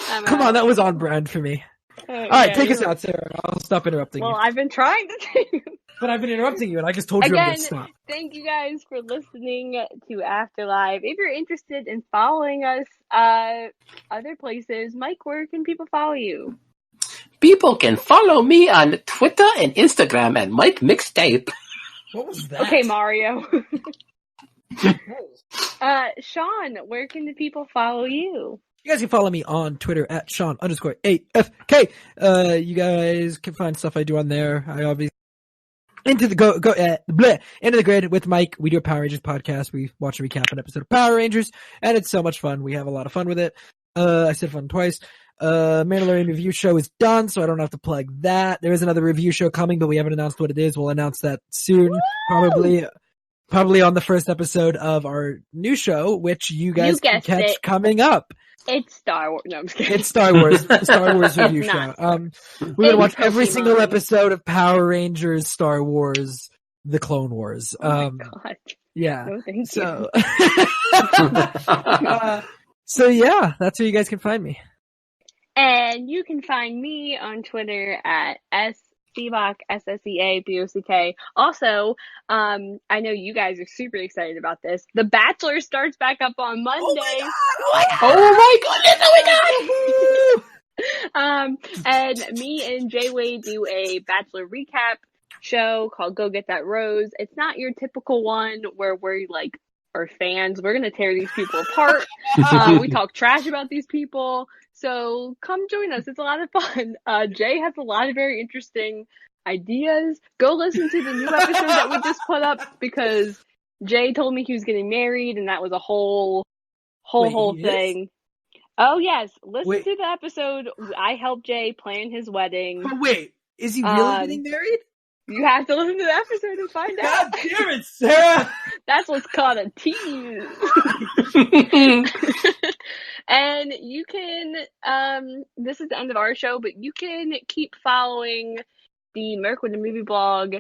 I'm out.
Come on, that was on brand for me. All right, take us out, Sarah. I'll stop interrupting you.
Well, I've been trying to.
But I've been interrupting you, and I just told you I'm going to stop.
Thank you guys for listening to Afterlife. If you're interested in following us other places, Mike, where can people follow you?
People can follow me on Twitter and Instagram at Mike Mixtape.
What was that?
Okay, Mario. Shawn, where can the people follow you?
You guys can follow me on Twitter at Shawn_AFK. You guys can find stuff I do on there. I obviously into the into the grid with Mike. We do a Power Rangers podcast. We watch and recap an episode of Power Rangers, and it's so much fun. We have a lot of fun with it. I said fun twice. Mandalorian review show is done, so I don't have to plug that. There is another review show coming, but we haven't announced what it is. We'll announce that soon, probably on the first episode of our new show, which you guys can catch coming up.
It's Star Wars. No, I'm just kidding.
It's Star Wars. Star Wars review show. We're gonna watch every single episode of Power Rangers, Star Wars, The Clone Wars.
Oh my God.
Yeah.
No, thank
you. So yeah, that's where you guys can find me.
And you can find me on Twitter at Seabock, SSEABOCK. Also, I know you guys are super excited about this. The Bachelor starts back up on Monday.
Oh my God!
And me and Jay Wade do a Bachelor recap show called Go Get That Rose. It's not your typical one where we're like are fans. We're gonna tear these people apart. We talk trash about these people. So come join us. It's a lot of fun. Jay has a lot of very interesting ideas. Go listen to the new episode that we just put up because Jay told me he was getting married and that was a whole thing. Oh yes. Listen to the episode. I helped Jay plan his wedding.
But wait, is he really getting married?
You have to listen to the episode and find out.
God damn it, Sarah!
That's what's called a tease. And you can, this is the end of our show, but you can keep following the Merc with the Movie Blog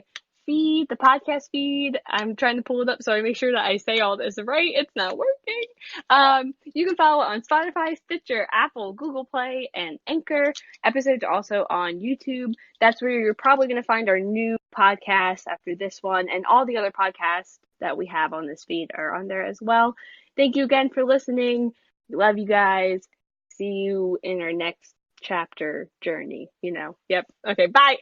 feed, the podcast feed. I'm trying to pull it up so I make sure that I say all this right. It's not working. You can follow on Spotify, Stitcher, Apple, Google Play, and Anchor. Episodes are also on YouTube. That's where you're probably going to find our new podcast after this one, and all the other podcasts that we have on this feed are on there as well. Thank you again for listening. We love you guys. See you in our next chapter journey, Yep. Okay, bye.